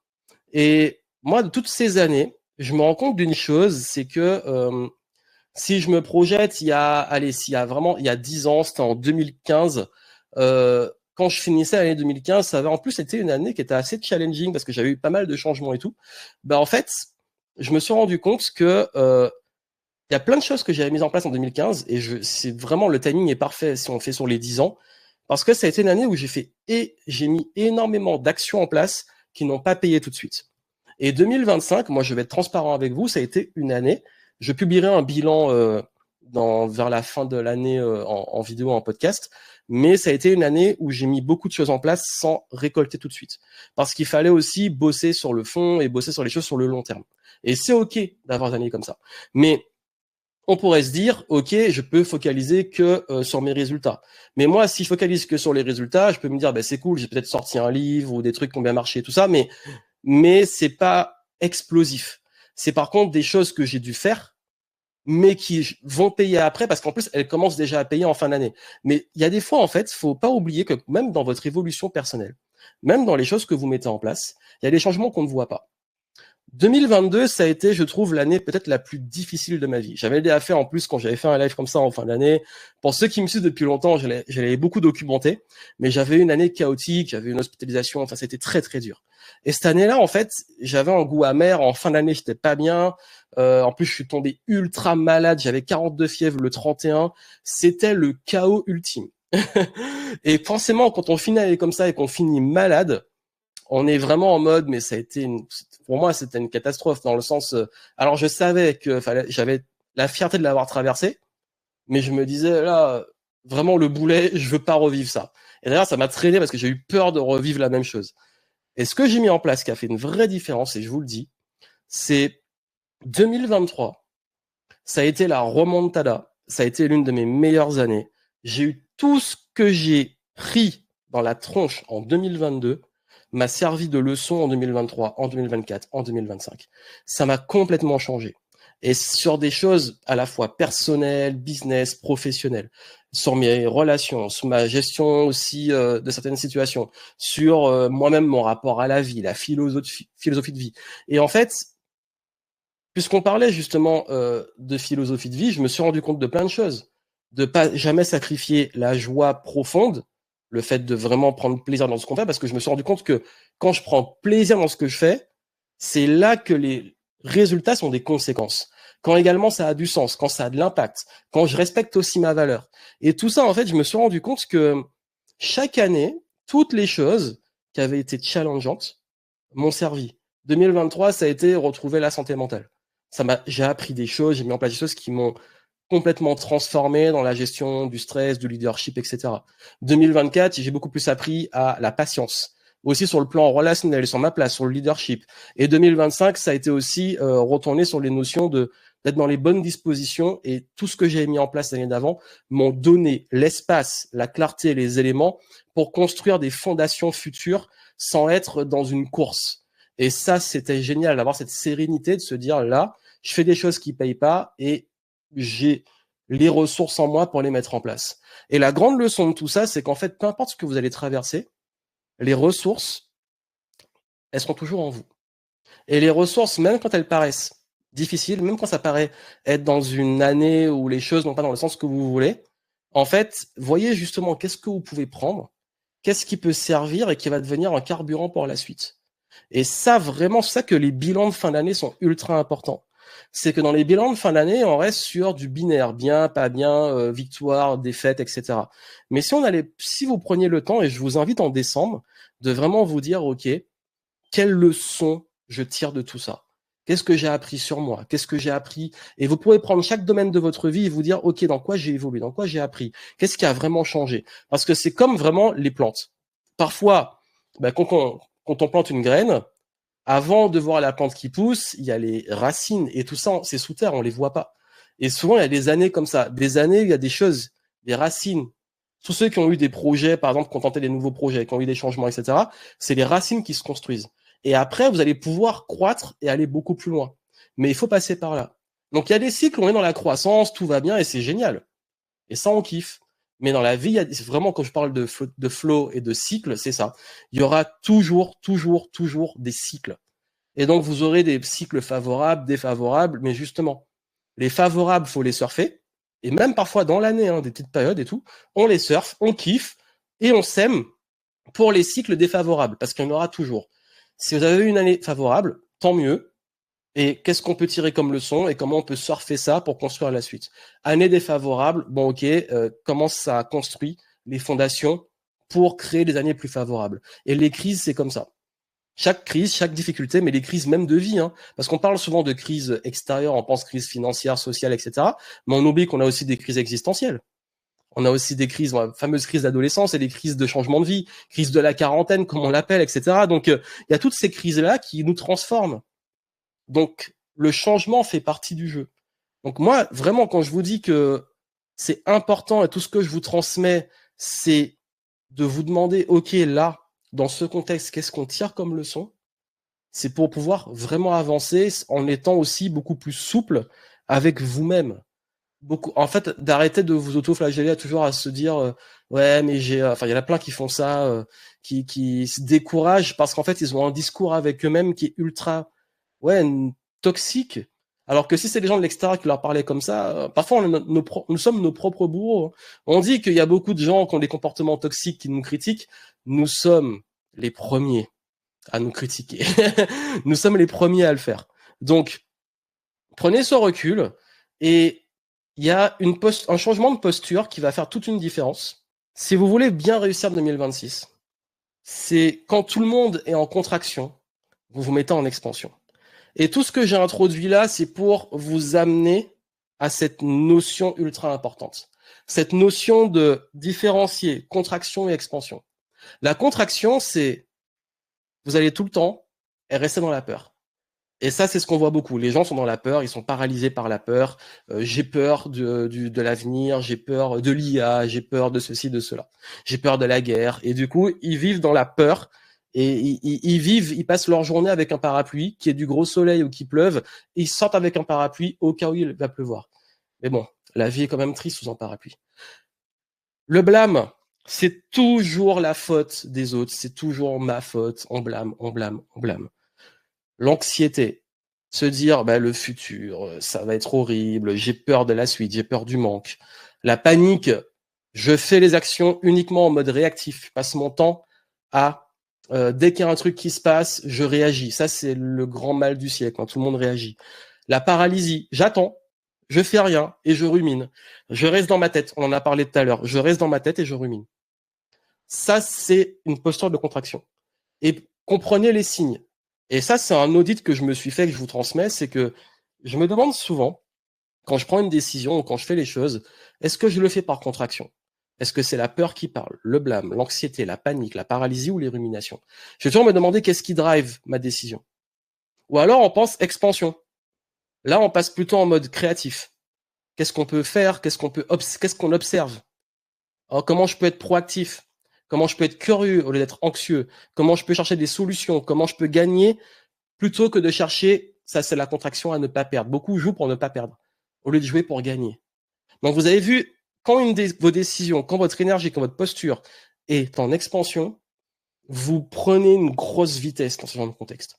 Et moi, de toutes ces années, je me rends compte d'une chose, c'est que si je me projette, s'il y a 10 ans, c'était en 2015, quand je finissais l'année 2015, ça avait en plus été une année qui était assez challenging parce que j'avais eu pas mal de changements et tout. Ben, en fait, je me suis rendu compte que il y a plein de choses que j'avais mises en place en 2015 et c'est vraiment le timing est parfait si on fait sur les 10 ans parce que ça a été une année où j'ai mis énormément d'actions en place qui n'ont pas payé tout de suite. Et 2025, moi je vais être transparent avec vous, ça a été une année. Je publierai un bilan vers la fin de l'année en vidéo, en podcast, mais ça a été une année où j'ai mis beaucoup de choses en place sans récolter tout de suite. Parce qu'il fallait aussi bosser sur le fond et bosser sur les choses sur le long terme. Et c'est OK d'avoir des années comme ça. Mais on pourrait se dire, OK, je peux focaliser que sur mes résultats. Mais moi, si je focalise que sur les résultats, je peux me dire, bah, c'est cool, j'ai peut-être sorti un livre ou des trucs qui ont bien marché, tout ça, mais c'est pas explosif. C'est par contre des choses que j'ai dû faire, mais qui vont payer après, parce qu'en plus, elles commencent déjà à payer en fin d'année. Mais il y a des fois, en fait, faut pas oublier que même dans votre évolution personnelle, même dans les choses que vous mettez en place, il y a des changements qu'on ne voit pas. 2022, ça a été, je trouve, l'année peut-être la plus difficile de ma vie. J'avais des affaires en plus quand j'avais fait un live comme ça en fin d'année. Pour ceux qui me suivent depuis longtemps, je l'avais beaucoup documenté, mais j'avais une année chaotique, j'avais une hospitalisation, enfin c'était très très dur. Et cette année-là, en fait, j'avais un goût amer. En fin d'année, j'étais pas bien. En plus, je suis tombé ultra malade. J'avais 42 fièvres le 31. C'était le chaos ultime. Et forcément, quand on finit l'année comme ça et qu'on finit malade, on est vraiment en mode, mais ça a été pour moi, c'était une catastrophe dans le sens, alors je savais que j'avais la fierté de l'avoir traversé, mais je me disais là, vraiment le boulet, je veux pas revivre ça. Et d'ailleurs, ça m'a traîné parce que j'ai eu peur de revivre la même chose. Et ce que j'ai mis en place qui a fait une vraie différence, et je vous le dis, c'est 2023. Ça a été la remontada. Ça a été l'une de mes meilleures années. J'ai eu tout ce que j'ai pris dans la tronche en 2022 m'a servi de leçon en 2023, en 2024, en 2025. Ça m'a complètement changé. Et sur des choses à la fois personnelles, business, professionnelles, sur mes relations, sur ma gestion aussi de certaines situations, sur moi-même, mon rapport à la vie, la philosophie de vie. Et en fait, puisqu'on parlait justement de philosophie de vie, je me suis rendu compte de plein de choses. De pas jamais sacrifier la joie profonde, le fait de vraiment prendre plaisir dans ce qu'on fait, parce que je me suis rendu compte que quand je prends plaisir dans ce que je fais, c'est là que les résultats sont des conséquences. Quand également ça a du sens, quand ça a de l'impact, quand je respecte aussi ma valeur. Et tout ça, en fait, je me suis rendu compte que chaque année, toutes les choses qui avaient été challengeantes m'ont servi. 2023, ça a été retrouver la santé mentale. J'ai appris des choses, j'ai mis en place des choses qui m'ont complètement transformé dans la gestion du stress, du leadership, etc. 2024, j'ai beaucoup plus appris à la patience, aussi sur le plan relationnel, sur ma place, sur le leadership. Et 2025, ça a été aussi retourné sur les notions de d'être dans les bonnes dispositions et tout ce que j'ai mis en place l'année d'avant m'ont donné l'espace, la clarté, les éléments pour construire des fondations futures sans être dans une course. Et ça, c'était génial d'avoir cette sérénité de se dire là, je fais des choses qui payent pas et j'ai les ressources en moi pour les mettre en place. Et la grande leçon de tout ça, c'est qu'en fait, peu importe ce que vous allez traverser, les ressources, elles seront toujours en vous. Et les ressources, même quand elles paraissent difficiles, même quand ça paraît être dans une année où les choses n'ont pas dans le sens que vous voulez, en fait, voyez justement qu'est-ce que vous pouvez prendre, qu'est-ce qui peut servir et qui va devenir un carburant pour la suite. Et ça, vraiment, c'est ça que les bilans de fin d'année sont ultra importants. C'est que dans les bilans de fin d'année, on reste sur du binaire, bien, pas bien, victoire, défaite, etc. Mais si vous preniez le temps, et je vous invite en décembre, de vraiment vous dire, OK, quelle leçon je tire de tout ça? Qu'est-ce que j'ai appris sur moi? Qu'est-ce que j'ai appris? Et vous pourrez prendre chaque domaine de votre vie et vous dire, OK, dans quoi j'ai évolué? Dans quoi j'ai appris? Qu'est-ce qui a vraiment changé? Parce que c'est comme vraiment les plantes. Parfois, quand on plante une graine, avant de voir la plante qui pousse, il y a les racines et tout ça, c'est sous terre, on les voit pas. Et souvent, il y a des années comme ça. Des années, il y a des choses, des racines. Tous ceux qui ont eu des projets, par exemple, qui ont tenté des nouveaux projets, qui ont eu des changements, etc., c'est les racines qui se construisent. Et après, vous allez pouvoir croître et aller beaucoup plus loin. Mais il faut passer par là. Donc, il y a des cycles, on est dans la croissance, tout va bien et c'est génial. Et ça, on kiffe. Mais dans la vie, vraiment, quand je parle de flow et de cycle, c'est ça. Il y aura toujours des cycles. Et donc, vous aurez des cycles favorables, défavorables, mais justement, les favorables, faut les surfer. Et même parfois dans l'année, des petites périodes et tout, on les surfe, on kiffe et on s'aime pour les cycles défavorables, parce qu'il y en aura toujours. Si vous avez eu une année favorable, tant mieux. Et qu'est-ce qu'on peut tirer comme leçon et comment on peut surfer ça pour construire la suite? Année défavorable, bon ok, comment ça construit les fondations pour créer des années plus favorables? Et les crises, c'est comme ça. Chaque crise, chaque difficulté, mais les crises même de vie, parce qu'on parle souvent de crise extérieure, on pense crise financière, sociale, etc. Mais on oublie qu'on a aussi des crises existentielles. On a aussi des crises, la fameuse crise d'adolescence et des crises de changement de vie, crise de la quarantaine, comme on l'appelle, etc. Donc, il y a toutes ces crises-là qui nous transforment. Donc, le changement fait partie du jeu. Donc, moi, vraiment, quand je vous dis que c'est important et tout ce que je vous transmets, c'est de vous demander, OK, là, dans ce contexte, qu'est-ce qu'on tire comme leçon? C'est pour pouvoir vraiment avancer en étant aussi beaucoup plus souple avec vous-même. En fait, d'arrêter de vous auto-flageller toujours à se dire ouais, mais il y en a plein qui font ça, qui se découragent parce qu'en fait, ils ont un discours avec eux-mêmes qui est ultra, ouais, toxique. Alors que si c'est les gens de l'extérieur qui leur parlaient comme ça, parfois nous sommes nos propres bourreaux. On dit qu'il y a beaucoup de gens qui ont des comportements toxiques qui nous critiquent. Nous sommes les premiers à nous critiquer. Nous sommes les premiers à le faire. Donc, prenez ce recul et il y a un changement de posture qui va faire toute une différence. Si vous voulez bien réussir 2026, c'est quand tout le monde est en contraction, vous vous mettez en expansion. Et tout ce que j'ai introduit là, c'est pour vous amener à cette notion ultra importante. Cette notion de différencier contraction et expansion. La contraction, c'est vous allez tout le temps rester dans la peur. Et ça, c'est ce qu'on voit beaucoup. Les gens sont dans la peur, ils sont paralysés par la peur. J'ai peur de l'avenir, j'ai peur de l'IA, j'ai peur de ceci, de cela. J'ai peur de la guerre. Et du coup, ils vivent dans la peur et ils passent leur journée avec un parapluie, qu'il y ait du gros soleil ou qu'il pleuve. Et ils sortent avec un parapluie au cas où il va pleuvoir. Mais bon, la vie est quand même triste sous un parapluie. Le blâme, c'est toujours la faute des autres. C'est toujours ma faute. On blâme, on blâme, on blâme. L'anxiété, se dire le futur, ça va être horrible, j'ai peur de la suite, j'ai peur du manque. La panique, je fais les actions uniquement en mode réactif, je passe mon temps à dès qu'il y a un truc qui se passe, je réagis. Ça, c'est le grand mal du siècle, tout le monde réagit. La paralysie, j'attends, je fais rien et je rumine. Je reste dans ma tête, on en a parlé tout à l'heure, je reste dans ma tête et je rumine. Ça, c'est une posture de contraction. Et comprenez les signes. Et ça, c'est un audit que je me suis fait, que je vous transmets, c'est que je me demande souvent, quand je prends une décision ou quand je fais les choses, est-ce que je le fais par contraction? Est-ce que c'est la peur qui parle, le blâme, l'anxiété, la panique, la paralysie ou les ruminations? Je vais toujours me demander qu'est-ce qui drive ma décision. Ou alors on pense expansion. Là, on passe plutôt en mode créatif. Qu'est-ce qu'on peut faire? Qu'est-ce qu'on observe? Alors, comment je peux être proactif? Comment je peux être curieux au lieu d'être anxieux? Comment je peux chercher des solutions? Comment je peux gagner plutôt que de chercher, ça c'est la contraction à ne pas perdre. Beaucoup jouent pour ne pas perdre, au lieu de jouer pour gagner. Donc vous avez vu, quand vos décisions, quand votre énergie, quand votre posture est en expansion, vous prenez une grosse vitesse dans ce genre de contexte.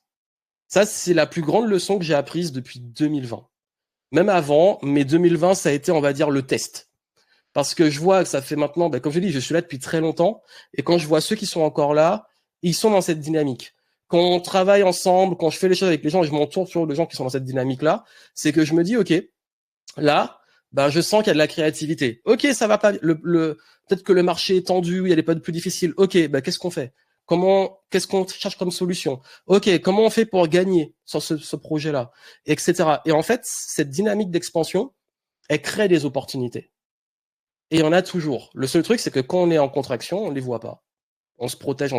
Ça, c'est la plus grande leçon que j'ai apprise depuis 2020. Même avant, mais 2020, ça a été, on va dire, le test. Parce que je vois que ça fait maintenant, comme je dis, je suis là depuis très longtemps, et quand je vois ceux qui sont encore là, ils sont dans cette dynamique. Quand on travaille ensemble, quand je fais les choses avec les gens, et je m'entoure sur les gens qui sont dans cette dynamique-là, c'est que je me dis, ok, là, je sens qu'il y a de la créativité. Ok, ça va pas. Peut-être que le marché est tendu, il y a des périodes plus difficiles. Ok, qu'est-ce qu'on fait? Qu'est-ce qu'on cherche comme solution? Ok, comment on fait pour gagner sur ce projet-là, etc. Et en fait, cette dynamique d'expansion, elle crée des opportunités. Et il y en a toujours. Le seul truc, c'est que quand on est en contraction, on les voit pas. On se protège,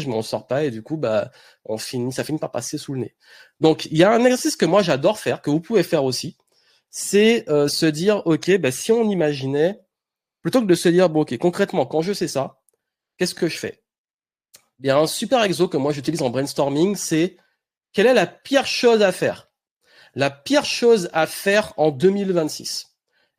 mais on sort pas, et du coup, ça finit par passer sous le nez. Donc, il y a un exercice que moi j'adore faire, que vous pouvez faire aussi, c'est se dire, ok, si on imaginait, plutôt que de se dire, bon, ok, concrètement, quand je sais ça, qu'est-ce que je fais? Il y a un super exo que moi j'utilise en brainstorming, c'est quelle est la pire chose à faire? La pire chose à faire en 2026.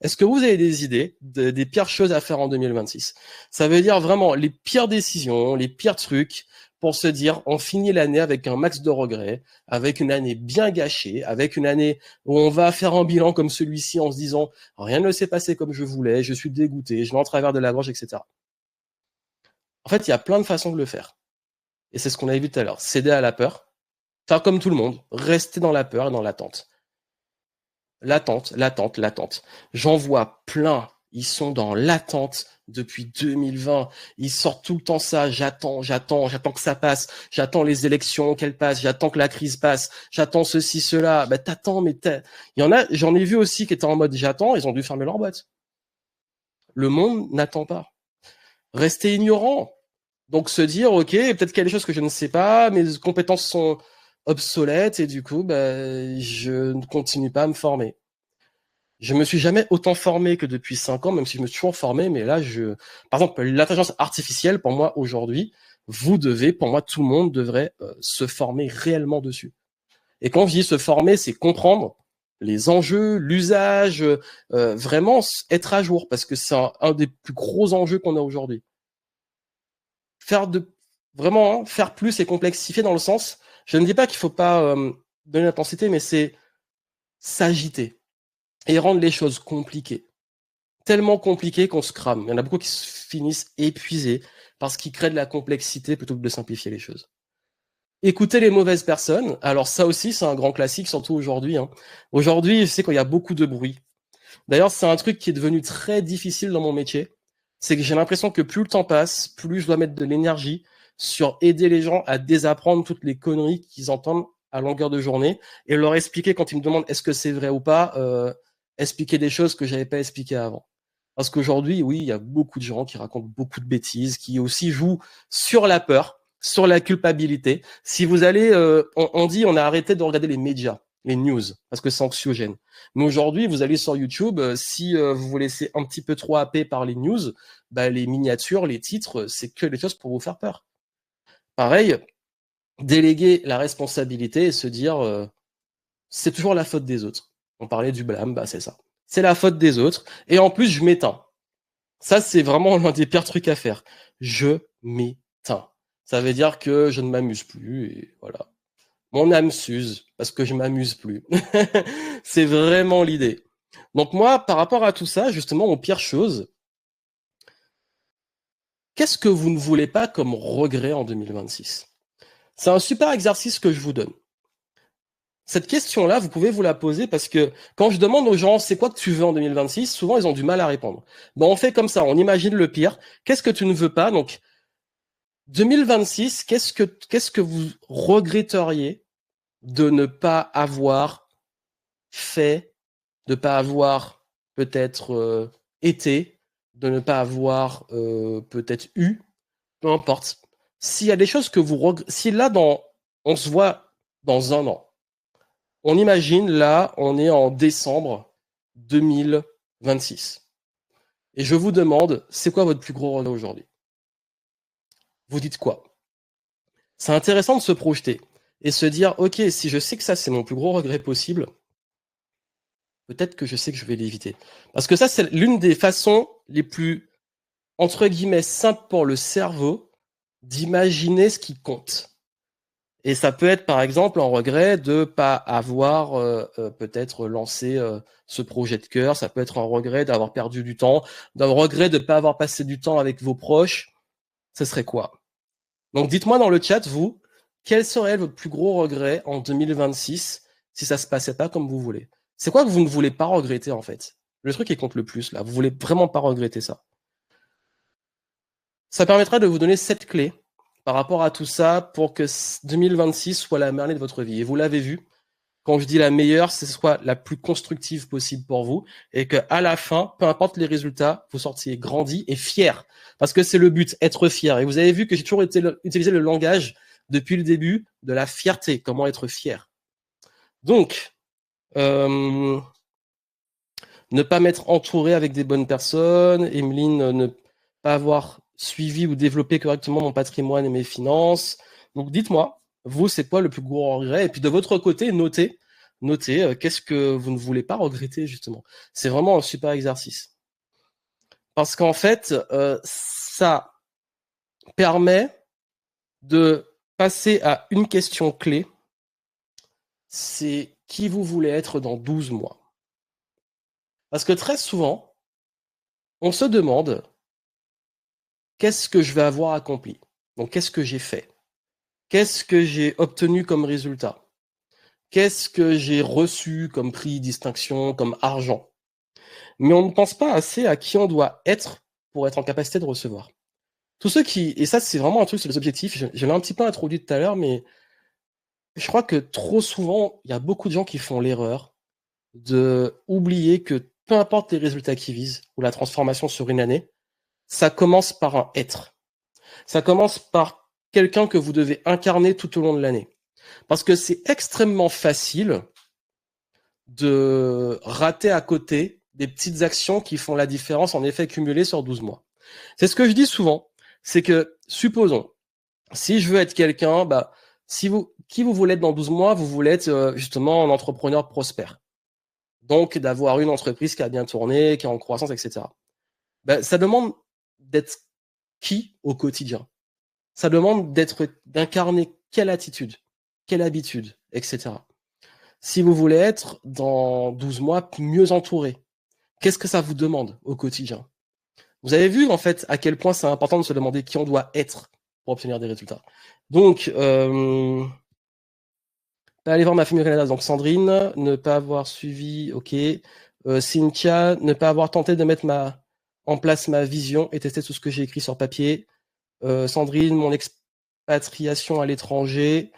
Est-ce que vous avez des idées des pires choses à faire en 2026? Ça veut dire vraiment les pires décisions, les pires trucs pour se dire on finit l'année avec un max de regrets, avec une année bien gâchée, avec une année où on va faire un bilan comme celui-ci en se disant rien ne s'est passé comme je voulais, je suis dégoûté, je vais en travers de la gorge, etc. En fait, il y a plein de façons de le faire. Et c'est ce qu'on avait vu tout à l'heure. Céder à la peur, faire comme tout le monde, rester dans la peur et dans l'attente. L'attente. J'en vois plein. Ils sont dans l'attente depuis 2020. Ils sortent tout le temps ça. J'attends que ça passe. J'attends les élections qu'elles passent. J'attends que la crise passe. J'attends ceci, cela. T'attends, mais il y en a, j'en ai vu aussi qui étaient en mode j'attends. Ils ont dû fermer leur boîte. Le monde n'attend pas. Rester ignorant. Donc se dire, ok, peut-être qu'il y a des choses que je ne sais pas, mes compétences sont obsolètes et du coup, je ne continue pas à me former. Je me suis jamais autant formé que depuis 5 ans, même si je me suis toujours formé, mais là, par exemple, l'intelligence artificielle, pour moi, aujourd'hui, pour moi, tout le monde devrait se former réellement dessus. Et quand je dis se former, c'est comprendre les enjeux, l'usage, vraiment être à jour, parce que c'est un des plus gros enjeux qu'on a aujourd'hui. Vraiment, faire plus et complexifier dans le sens, je ne dis pas qu'il faut pas donner l'intensité, mais c'est s'agiter et rendre les choses compliquées. Tellement compliquées qu'on se crame. Il y en a beaucoup qui finissent épuisés parce qu'ils créent de la complexité plutôt que de simplifier les choses. Écouter les mauvaises personnes, alors ça aussi c'est un grand classique, surtout aujourd'hui. Aujourd'hui, je sais qu'il y a beaucoup de bruit. D'ailleurs, c'est un truc qui est devenu très difficile dans mon métier. C'est que j'ai l'impression que plus le temps passe, plus je dois mettre de l'énergie sur aider les gens à désapprendre toutes les conneries qu'ils entendent à longueur de journée et leur expliquer quand ils me demandent est-ce que c'est vrai ou pas, expliquer des choses que j'avais pas expliquées avant. Parce qu'aujourd'hui, oui, il y a beaucoup de gens qui racontent beaucoup de bêtises, qui aussi jouent sur la peur, sur la culpabilité. Si vous allez, on dit, on a arrêté de regarder les médias, les news, parce que c'est anxiogène. Mais aujourd'hui, vous allez sur YouTube, si vous vous laissez un petit peu trop happer par les news, les miniatures, les titres, c'est que des choses pour vous faire peur. Pareil, déléguer la responsabilité et se dire, c'est toujours la faute des autres. On parlait du blâme, c'est ça. C'est la faute des autres. Et en plus, je m'éteins. Ça, c'est vraiment l'un des pires trucs à faire. Je m'éteins. Ça veut dire que je ne m'amuse plus et voilà. Mon âme s'use parce que je m'amuse plus. C'est vraiment l'idée. Donc moi, par rapport à tout ça, justement, aux pires choses, qu'est-ce que vous ne voulez pas comme regret en 2026? C'est un super exercice que je vous donne. Cette question-là, vous pouvez vous la poser parce que quand je demande aux gens c'est quoi que tu veux en 2026, souvent ils ont du mal à répondre. On fait comme ça, on imagine le pire. Qu'est-ce que tu ne veux pas? Donc 2026, qu'est-ce que vous regretteriez de ne pas avoir fait, de ne pas avoir peut-être été, de ne pas avoir peut-être eu, peu importe. S'il y a des choses que si là on se voit dans 1 an, On imagine, là, on est en décembre 2026. Et je vous demande, c'est quoi votre plus gros regret aujourd'hui? Vous dites quoi? C'est intéressant de se projeter et se dire, ok, si je sais que ça, c'est mon plus gros regret possible, peut-être que je sais que je vais l'éviter. Parce que ça, c'est l'une des façons les plus, entre guillemets, simples pour le cerveau d'imaginer ce qui compte. Et ça peut être, par exemple, un regret de ne pas avoir peut-être lancé ce projet de cœur. Ça peut être un regret d'avoir perdu du temps, d'un regret de ne pas avoir passé du temps avec vos proches. Ce serait quoi? Donc, dites-moi dans le chat, vous, quel serait votre plus gros regret en 2026 si ça se passait pas comme vous voulez? C'est quoi que vous ne voulez pas regretter, en fait? Le truc qui compte le plus, là. Vous voulez vraiment pas regretter ça. Ça permettra de vous donner 7 clés par rapport à tout ça pour que 2026 soit la meilleure année de votre vie. Et vous l'avez vu, quand je dis la meilleure, c'est soit la plus constructive possible pour vous et que à la fin, peu importe les résultats, vous sortiez grandi et fier. Parce que c'est le but, être fier. Et vous avez vu que j'ai toujours utilisé le langage depuis le début de la fierté, comment être fier. Donc, ne pas m'être entouré avec des bonnes personnes, Emeline, ne pas avoir suivi ou développé correctement mon patrimoine et mes finances. Donc dites-moi, vous, c'est quoi le plus gros regret? Et puis de votre côté, notez qu'est-ce que vous ne voulez pas regretter, justement. C'est vraiment un super exercice. Parce qu'en fait, ça permet de passer à une question clé, c'est qui vous voulez être dans 12 mois. Parce que très souvent, on se demande qu'est-ce que je vais avoir accompli? Donc, qu'est-ce que j'ai fait? Qu'est-ce que j'ai obtenu comme résultat? Qu'est-ce que j'ai reçu comme prix, distinction, comme argent? Mais on ne pense pas assez à qui on doit être pour être en capacité de recevoir. Tous ceux qui, et ça c'est vraiment un truc sur les objectifs, je l'ai un petit peu introduit tout à l'heure, mais je crois que trop souvent, il y a beaucoup de gens qui font l'erreur de oublier que peu importe les résultats qu'ils visent ou la transformation sur une année, ça commence par un être. Ça commence par quelqu'un que vous devez incarner tout au long de l'année. Parce que c'est extrêmement facile de rater à côté des petites actions qui font la différence en effet cumulé sur 12 mois. C'est ce que je dis souvent, c'est que, supposons, si je veux être quelqu'un, qui vous voulez être dans 12 mois, vous voulez être justement un entrepreneur prospère. Donc, d'avoir une entreprise qui a bien tourné, qui est en croissance, etc. Ça demande d'être qui au quotidien? Ça demande d'incarner quelle attitude, quelle habitude, etc. Si vous voulez être dans 12 mois mieux entouré, qu'est-ce que ça vous demande au quotidien? Vous avez vu en fait à quel point c'est important de se demander qui on doit être pour obtenir des résultats. Donc, aller voir ma famille au Canada. Donc Sandrine, ne pas avoir suivi, ok. Cynthia, ne pas avoir tenté de mettre en place ma vision et tester tout ce que j'ai écrit sur papier. Sandrine, mon expatriation à l'étranger.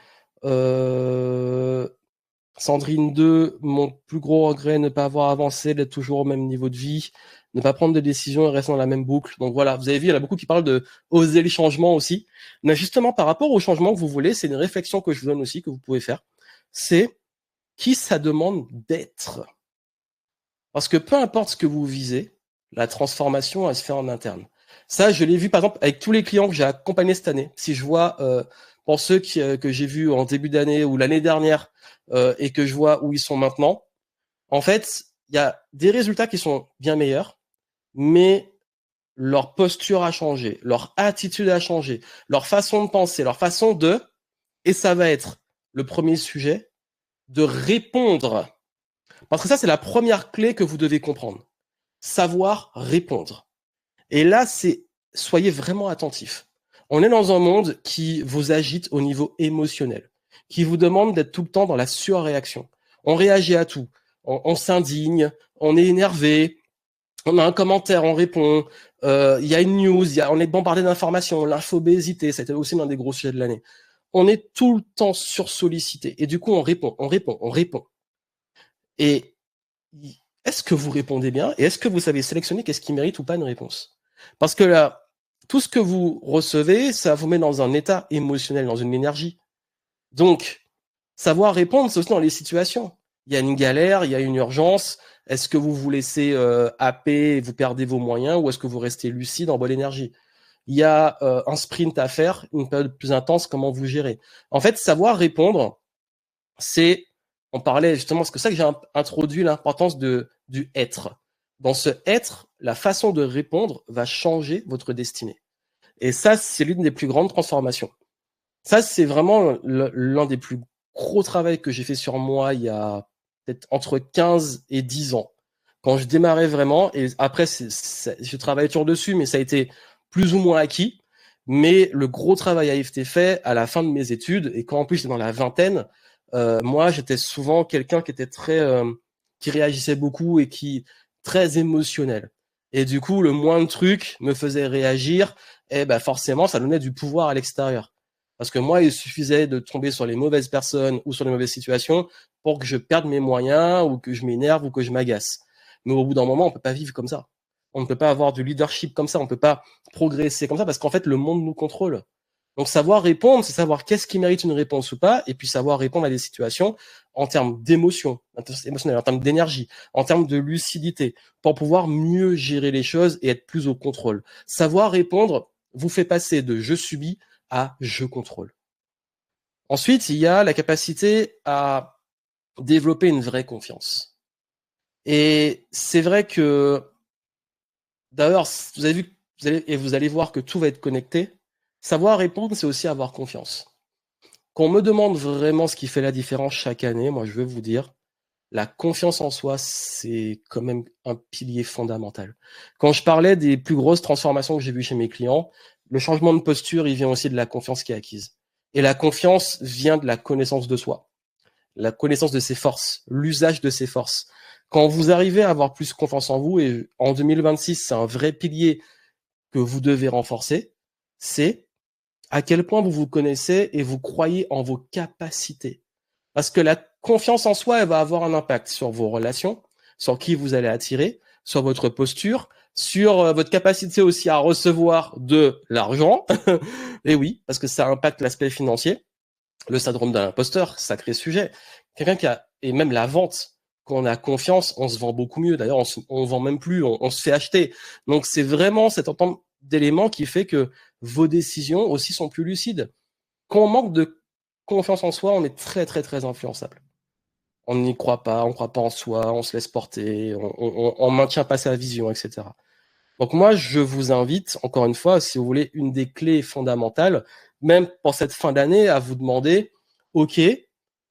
Sandrine 2, mon plus gros regret, ne pas avoir avancé, d'être toujours au même niveau de vie, ne pas prendre de décisions et rester dans la même boucle. Donc voilà, vous avez vu, il y en a beaucoup qui parlent de oser les changements aussi. Mais justement, par rapport aux changements que vous voulez, c'est une réflexion que je vous donne aussi, que vous pouvez faire. C'est qui ça demande d'être. Parce que peu importe ce que vous visez, la transformation, elle se fait en interne. Ça, je l'ai vu, par exemple, avec tous les clients que j'ai accompagnés cette année. Si je vois, pour ceux que j'ai vus en début d'année ou l'année dernière, et que je vois où ils sont maintenant, en fait, il y a des résultats qui sont bien meilleurs, mais leur posture a changé, leur attitude a changé, leur façon de penser, leur façon et ça va être le premier sujet, de répondre. Parce que ça, c'est la première clé que vous devez comprendre. Savoir répondre. Et là, soyez vraiment attentifs. On est dans un monde qui vous agite au niveau émotionnel, qui vous demande d'être tout le temps dans la surréaction. On réagit à tout. On s'indigne, on est énervé, on a un commentaire, on répond, il y a une news, on est bombardé d'informations, l'infobésité, c'était aussi l'un des gros sujets de l'année. On est tout le temps sursollicité. Et du coup, on répond. Et est-ce que vous répondez bien? Et est-ce que vous savez sélectionner qu'est-ce qui mérite ou pas une réponse? Parce que là, tout ce que vous recevez, ça vous met dans un état émotionnel, dans une énergie. Donc, Savoir répondre, c'est aussi dans les situations. Il y a une galère, il y a une urgence. Est-ce que vous vous laissez happer et vous perdez vos moyens ou est-ce que vous restez lucide en bonne énergie? Il y a un sprint à faire, une période plus intense, comment vous gérez? En fait, savoir répondre, c'est, on parlait justement, c'est que ça que j'ai introduit l'importance du être. Dans ce être, la façon de répondre va changer votre destinée. Et ça, c'est l'une des plus grandes transformations. Ça, c'est vraiment l'un des plus gros travaux que j'ai fait sur moi il y a peut-être entre 15 et 10 ans. Quand je démarrais vraiment, et après, je travaillais toujours dessus, mais ça a été plus ou moins acquis. Mais le gros travail a été fait à la fin de mes études, et quand en plus j'étais dans la vingtaine, moi, j'étais souvent quelqu'un qui était qui réagissait beaucoup et qui très émotionnel. Et du coup, le moindre truc me faisait réagir, et ben forcément, ça donnait du pouvoir à l'extérieur. Parce que moi, il suffisait de tomber sur les mauvaises personnes ou sur les mauvaises situations pour que je perde mes moyens ou que je m'énerve ou que je m'agace. Mais au bout d'un moment, on peut pas vivre comme ça. On ne peut pas avoir du leadership comme ça. On ne peut pas progresser comme ça parce qu'en fait, le monde nous contrôle. Donc, savoir répondre, c'est savoir qu'est-ce qui mérite une réponse ou pas, et puis savoir répondre à des situations en termes d'émotion, émotionnelle, en termes d'énergie, en termes de lucidité, pour pouvoir mieux gérer les choses et être plus au contrôle. Savoir répondre vous fait passer de je subis à je contrôle. Ensuite, il y a la capacité à développer une vraie confiance. Et c'est vrai que, d'ailleurs, vous avez vu, vous allez voir que tout va être connecté. Savoir répondre, c'est aussi avoir confiance. Quand on me demande vraiment ce qui fait la différence chaque année, moi, je veux vous dire, la confiance en soi, c'est quand même un pilier fondamental. Quand je parlais des plus grosses transformations que j'ai vues chez mes clients, le changement de posture, il vient aussi de la confiance qui est acquise. Et la confiance vient de la connaissance de soi, la connaissance de ses forces, l'usage de ses forces. Quand vous arrivez à avoir plus confiance en vous, et en 2026, c'est un vrai pilier que vous devez renforcer, c'est à quel point vous vous connaissez et vous croyez en vos capacités. Parce que la confiance en soi, elle va avoir un impact sur vos relations, sur qui vous allez attirer, sur votre posture, sur votre capacité aussi à recevoir de l'argent. Et oui, parce que ça impacte l'aspect financier. Le syndrome de l'imposteur, sacré sujet. Quelqu'un qui a, et même la vente, quand on a confiance, on se vend beaucoup mieux. D'ailleurs, on vend même plus, on se fait acheter. Donc, c'est vraiment cet ensemble d'éléments qui fait que vos décisions aussi sont plus lucides. Quand on manque de confiance en soi, on est très, très, très influençable. On n'y croit pas, on ne croit pas en soi, on se laisse porter, on maintient pas sa vision, etc. Donc moi, je vous invite, encore une fois, si vous voulez, une des clés fondamentales, même pour cette fin d'année, à vous demander, OK,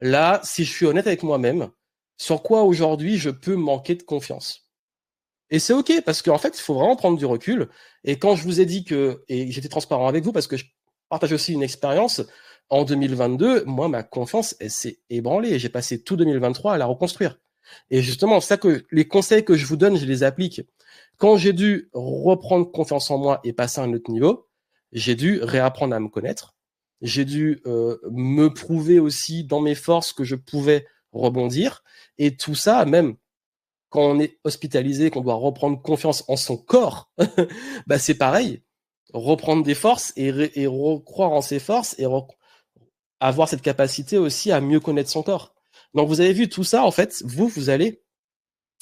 là, si je suis honnête avec moi-même, sur quoi aujourd'hui je peux manquer de confiance? Et c'est OK, parce qu'en fait, il faut vraiment prendre du recul. Et quand je vous ai dit que, et j'étais transparent avec vous, parce que je partage aussi une expérience, en 2022, moi, ma confiance, elle s'est ébranlée. J'ai passé tout 2023 à la reconstruire. Et justement, ça que les conseils que je vous donne, je les applique. Quand j'ai dû reprendre confiance en moi et passer à un autre niveau, j'ai dû réapprendre à me connaître. J'ai dû me prouver aussi dans mes forces que je pouvais rebondir. Et tout ça, même quand on est hospitalisé, qu'on doit reprendre confiance en son corps, bah c'est pareil. Reprendre des forces et recroire en ses forces et avoir cette capacité aussi à mieux connaître son corps. Donc vous avez vu tout ça, en fait, vous allez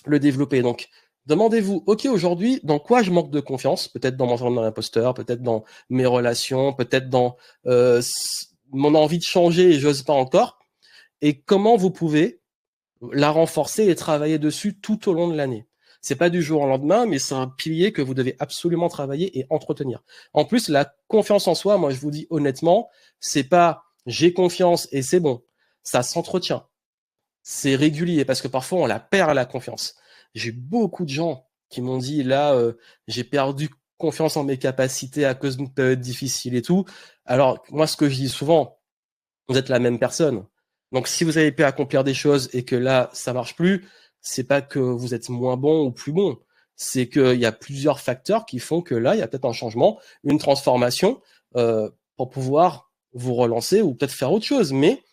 le développer. Donc demandez-vous, ok, aujourd'hui, dans quoi je manque de confiance? Peut-être dans mon syndrome de l'imposteur, peut-être dans mes relations, peut-être dans mon envie de changer et j'ose pas encore. Et comment vous pouvez la renforcer et travailler dessus tout au long de l'année. C'est pas du jour au lendemain, mais c'est un pilier que vous devez absolument travailler et entretenir. En plus, la confiance en soi, moi je vous dis honnêtement, c'est pas j'ai confiance et c'est bon. Ça s'entretient. C'est régulier parce que parfois on la perd la confiance. J'ai beaucoup de gens qui m'ont dit là, j'ai perdu confiance en mes capacités à cause d'une période difficile et tout. Alors moi, ce que je dis souvent, vous êtes la même personne. Donc, si vous avez pu accomplir des choses et que là, ça marche plus, c'est pas que vous êtes moins bon ou plus bon. C'est qu'il y a plusieurs facteurs qui font que là, il y a peut-être un changement, une transformation pour pouvoir vous relancer ou peut-être faire autre chose. Mais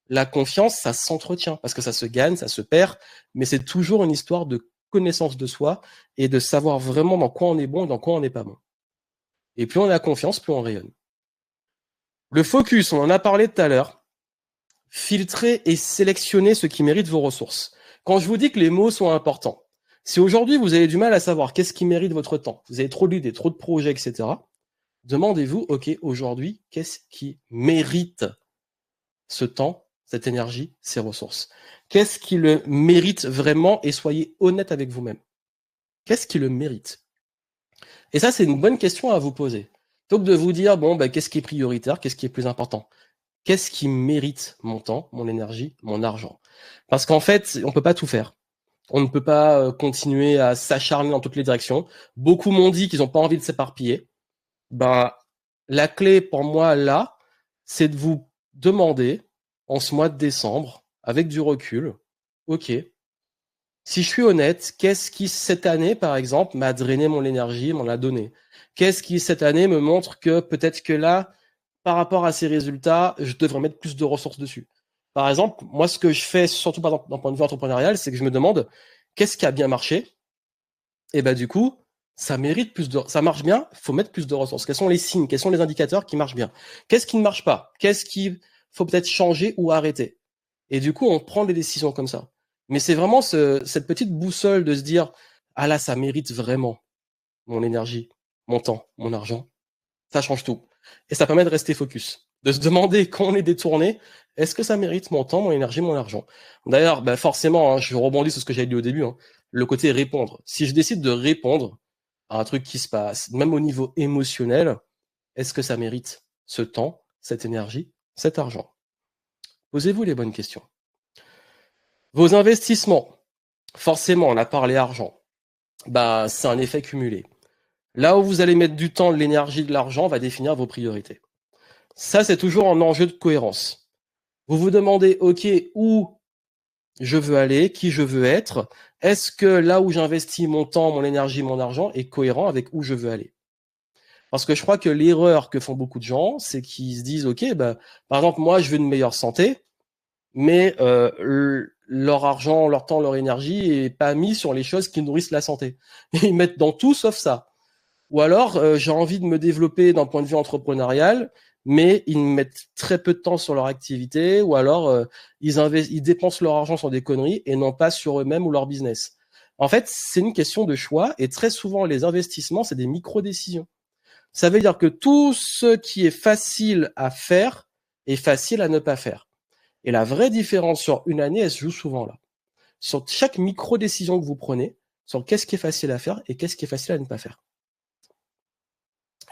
la confiance, ça s'entretient parce que ça se gagne, ça se perd, mais c'est toujours une histoire de connaissance de soi et de savoir vraiment dans quoi on est bon et dans quoi on n'est pas bon. Et plus on a confiance, plus on rayonne. Le focus, on en a parlé tout à l'heure. filtrer et sélectionner ce qui mérite vos ressources. Quand je vous dis que les mots sont importants, si aujourd'hui vous avez du mal à savoir qu'est-ce qui mérite votre temps, vous avez trop d'idées, trop de projets, etc., demandez-vous, OK, aujourd'hui, qu'est-ce qui mérite ce temps, cette énergie, ces ressources? Qu'est-ce qui le mérite vraiment? Et soyez honnête avec vous-même. Qu'est-ce qui le mérite? Et ça, c'est une bonne question à vous poser. Plutôt que de vous dire, bon, bah, qu'est-ce qui est prioritaire, qu'est-ce qui est plus important? Qu'est-ce qui mérite mon temps, mon énergie, mon argent? Parce qu'en fait, on peut pas tout faire. On ne peut pas continuer à s'acharner dans toutes les directions. Beaucoup m'ont dit qu'ils n'ont pas envie de s'éparpiller. Ben, la clé pour moi, là, c'est de vous demander, en ce mois de décembre, avec du recul, OK, si je suis honnête, qu'est-ce qui, cette année, par exemple, m'a drainé mon énergie, m'en a donné? Qu'est-ce qui, cette année, me montre que peut-être que là, par rapport à ces résultats, je devrais mettre plus de ressources dessus? Par exemple, moi, ce que je fais, surtout par exemple d'un point de vue entrepreneurial, c'est que je me demande qu'est-ce qui a bien marché? Et ben du coup, ça mérite plus de, ça marche bien, il faut mettre plus de ressources. Quels sont les signes, quels sont les indicateurs qui marchent bien? Qu'est-ce qui ne marche pas? Qu'est-ce qu'il faut peut-être changer ou arrêter? Et du coup, on prend des décisions comme ça. Mais c'est vraiment cette petite boussole de se dire, ah là, ça mérite vraiment mon énergie, mon temps, mon argent. Ça change tout. Et ça permet de rester focus. De se demander quand on est détourné, est-ce que ça mérite mon temps, mon énergie, mon argent? D'ailleurs, ben forcément, hein, je rebondis sur ce que j'avais dit au début, hein, le côté répondre. Si je décide de répondre à un truc qui se passe, même au niveau émotionnel, est-ce que ça mérite ce temps, cette énergie, cet argent? Posez-vous les bonnes questions. Vos investissements, forcément, on a parlé argent. Bah, c'est un effet cumulé. Là où vous allez mettre du temps, de l'énergie, de l'argent, va définir vos priorités. Ça, c'est toujours un enjeu de cohérence. Vous vous demandez, OK, où je veux aller, qui je veux être? Est-ce que là où j'investis mon temps, mon énergie, mon argent est cohérent avec où je veux aller? Parce que je crois que l'erreur que font beaucoup de gens, c'est qu'ils se disent, OK, bah, par exemple, moi, je veux une meilleure santé, mais leur argent, leur temps, leur énergie est pas mis sur les choses qui nourrissent la santé. Ils mettent dans tout sauf ça. Ou alors, j'ai envie de me développer d'un point de vue entrepreneurial, mais ils mettent très peu de temps sur leur activité, ou alors ils dépensent leur argent sur des conneries et non pas sur eux-mêmes ou leur business. En fait, c'est une question de choix, et très souvent, les investissements, c'est des micro-décisions. Ça veut dire que tout ce qui est facile à faire est facile à ne pas faire. Et la vraie différence sur une année, elle se joue souvent là. Sur chaque micro-décision que vous prenez, sur qu'est-ce qui est facile à faire et qu'est-ce qui est facile à ne pas faire.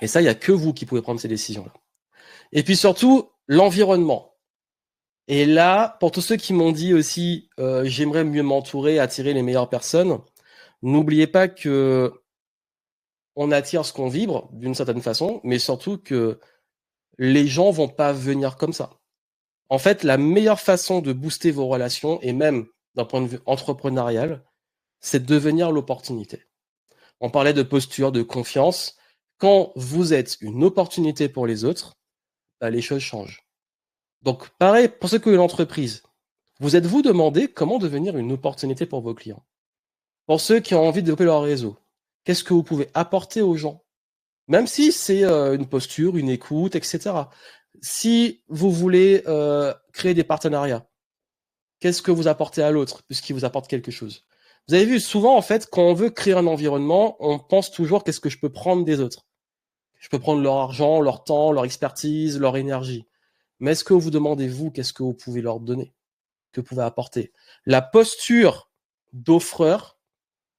Et ça, il n'y a que vous qui pouvez prendre ces décisions-là. Et puis surtout, l'environnement. Et là, pour tous ceux qui m'ont dit aussi, j'aimerais mieux m'entourer, attirer les meilleures personnes, n'oubliez pas que on attire ce qu'on vibre d'une certaine façon, mais surtout que les gens vont pas venir comme ça. En fait, la meilleure façon de booster vos relations, et même d'un point de vue entrepreneurial, c'est de devenir l'opportunité. On parlait de posture, de confiance. Quand vous êtes une opportunité pour les autres, bah, les choses changent. Donc, pareil, pour ceux qui ont une entreprise, vous êtes-vous demandé comment devenir une opportunité pour vos clients? Pour ceux qui ont envie de développer leur réseau, qu'est-ce que vous pouvez apporter aux gens? Même si c'est une posture, une écoute, etc. Si vous voulez créer des partenariats, qu'est-ce que vous apportez à l'autre, puisqu'il vous apporte quelque chose? Vous avez vu, souvent, en fait, quand on veut créer un environnement, on pense toujours qu'est-ce que je peux prendre des autres? Je peux prendre leur argent, leur temps, leur expertise, leur énergie. Mais est-ce que vous demandez, vous, qu'est-ce que vous pouvez leur donner? Que vous pouvez apporter? La posture d'offreur,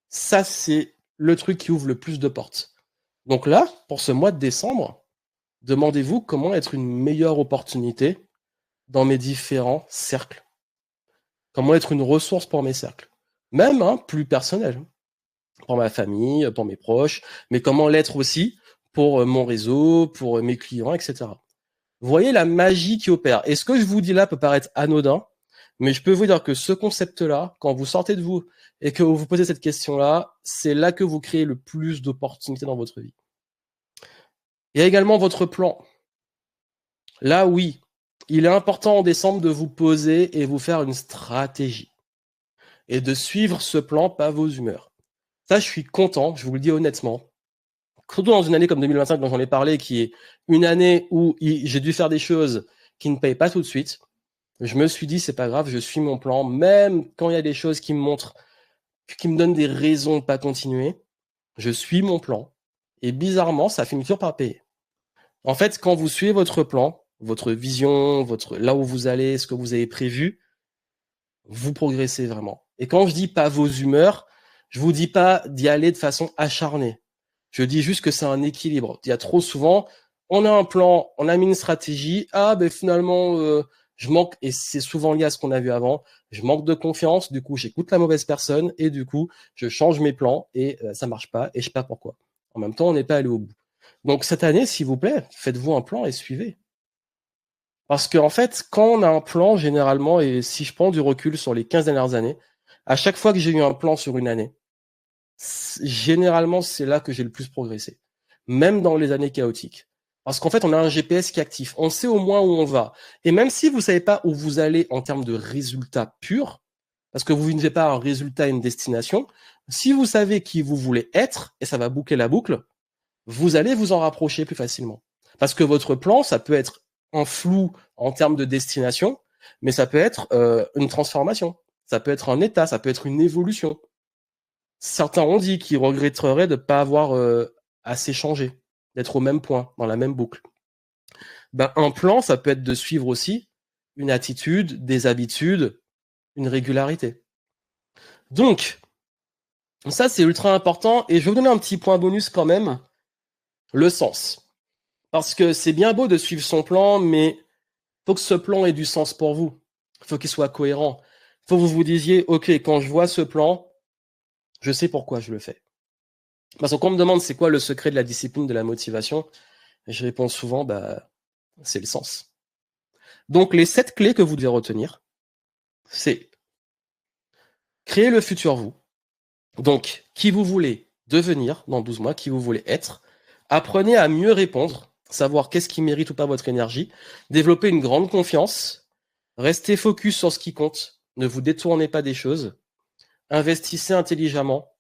ça, c'est le truc qui ouvre le plus de portes. Donc là, pour ce mois de décembre, demandez-vous comment être une meilleure opportunité dans mes différents cercles. Comment être une ressource pour mes cercles. Même plus personnel. Pour ma famille, pour mes proches, mais comment l'être aussi pour mon réseau, pour mes clients, etc. Vous voyez la magie qui opère. Et ce que je vous dis là peut paraître anodin, mais je peux vous dire que ce concept-là, quand vous sortez de vous et que vous vous posez cette question-là, c'est là que vous créez le plus d'opportunités dans votre vie. Il y a également votre plan. Là, oui, il est important en décembre de vous poser et vous faire une stratégie. Et de suivre ce plan, pas vos humeurs. Ça, je suis content, je vous le dis honnêtement. Surtout dans une année comme 2025 dont j'en ai parlé, qui est une année où j'ai dû faire des choses qui ne payent pas tout de suite. Je me suis dit, c'est pas grave, je suis mon plan, même quand il y a des choses qui me montrent, qui me donnent des raisons de pas continuer, je suis mon plan. Et bizarrement, ça finit toujours par payer. En fait, quand vous suivez votre plan, votre vision, là où vous allez, ce que vous avez prévu, vous progressez vraiment. Et quand je dis pas vos humeurs, je vous dis pas d'y aller de façon acharnée. Je dis juste que c'est un équilibre. Il y a trop souvent, on a un plan, on a mis une stratégie, ah ben finalement, je manque, et c'est souvent lié à ce qu'on a vu avant, je manque de confiance, du coup j'écoute la mauvaise personne, et du coup je change mes plans, et ça marche pas, et je sais pas pourquoi. En même temps, on n'est pas allé au bout. Donc cette année, s'il vous plaît, faites-vous un plan et suivez. Parce qu'en fait, quand on a un plan, généralement, et si je prends du recul sur les 15 dernières années, à chaque fois que j'ai eu un plan sur une année, généralement, c'est là que j'ai le plus progressé. Même dans les années chaotiques. Parce qu'en fait, on a un GPS qui est actif. On sait au moins où on va. Et même si vous savez pas où vous allez en termes de résultats purs, parce que vous n'avez pas un résultat et une destination, si vous savez qui vous voulez être, et ça va boucler la boucle, vous allez vous en rapprocher plus facilement. Parce que votre plan, ça peut être un flou en termes de destination, mais ça peut être une transformation. Ça peut être un état, ça peut être une évolution. Certains ont dit qu'ils regretteraient de ne pas avoir assez changé, d'être au même point, dans la même boucle. Ben, un plan, ça peut être de suivre aussi une attitude, des habitudes, une régularité. Donc, ça, c'est ultra important. Et je vais vous donner un petit point bonus quand même, le sens. Parce que c'est bien beau de suivre son plan, mais il faut que ce plan ait du sens pour vous. Il faut qu'il soit cohérent. Il faut que vous vous disiez, OK, quand je vois ce plan, je sais pourquoi je le fais. Parce qu'on me demande c'est quoi le secret de la discipline, de la motivation, et je réponds souvent, bah, c'est le sens. Donc les 7 clés que vous devez retenir, c'est créer le futur vous. Donc, qui vous voulez devenir dans 12 mois, qui vous voulez être. Apprenez à mieux répondre, savoir qu'est-ce qui mérite ou pas votre énergie. Développer une grande confiance. Restez focus sur ce qui compte. Ne vous détournez pas des choses. Investissez intelligemment.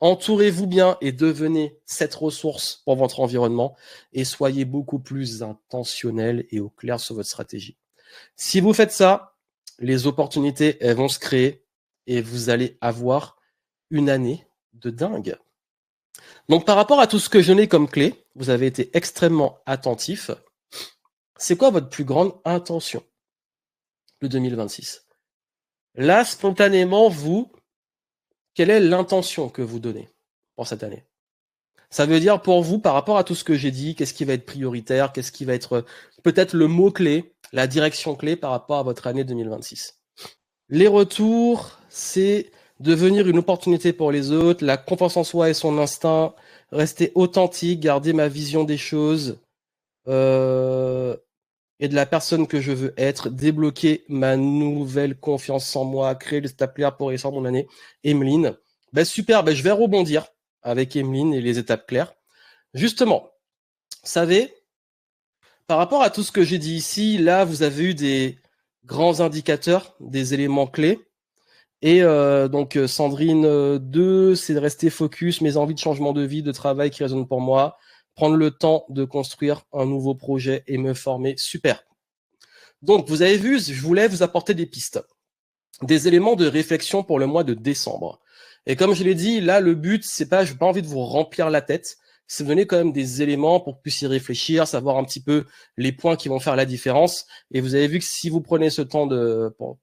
Entourez-vous bien et devenez cette ressource pour votre environnement. Et soyez beaucoup plus intentionnel et au clair sur votre stratégie. Si vous faites ça, les opportunités, elles vont se créer et vous allez avoir une année de dingue. Donc, par rapport à tout ce que je n'ai comme clé, vous avez été extrêmement attentif. C'est quoi votre plus grande intention de 2026? Là, spontanément, vous, quelle est l'intention que vous donnez pour cette année? Ça veut dire pour vous, par rapport à tout ce que j'ai dit, qu'est-ce qui va être prioritaire, qu'est-ce qui va être peut-être le mot-clé, la direction clé par rapport à votre année 2026? Les retours, c'est devenir une opportunité pour les autres, la confiance en soi et son instinct, rester authentique, garder ma vision des choses et de la personne que je veux être, débloquer ma nouvelle confiance en moi, créer le step clair pour réussir mon année. Emeline, ben super, ben je vais rebondir avec Emeline et les étapes claires. Justement, vous savez, par rapport à tout ce que j'ai dit ici, là, vous avez eu des grands indicateurs, des éléments clés. Et donc Sandrine 2, c'est de rester focus, mes envies de changement de vie, de travail qui résonnent pour moi, prendre le temps de construire un nouveau projet et me former. Super. Donc vous avez vu, je voulais vous apporter des pistes, des éléments de réflexion pour le mois de décembre. Et comme je l'ai dit, là le but, c'est pas, je n'ai pas envie de vous remplir la tête, c'est de donner quand même des éléments pour que vous puissiez y réfléchir, savoir un petit peu les points qui vont faire la différence. Et vous avez vu que si vous prenez ce temps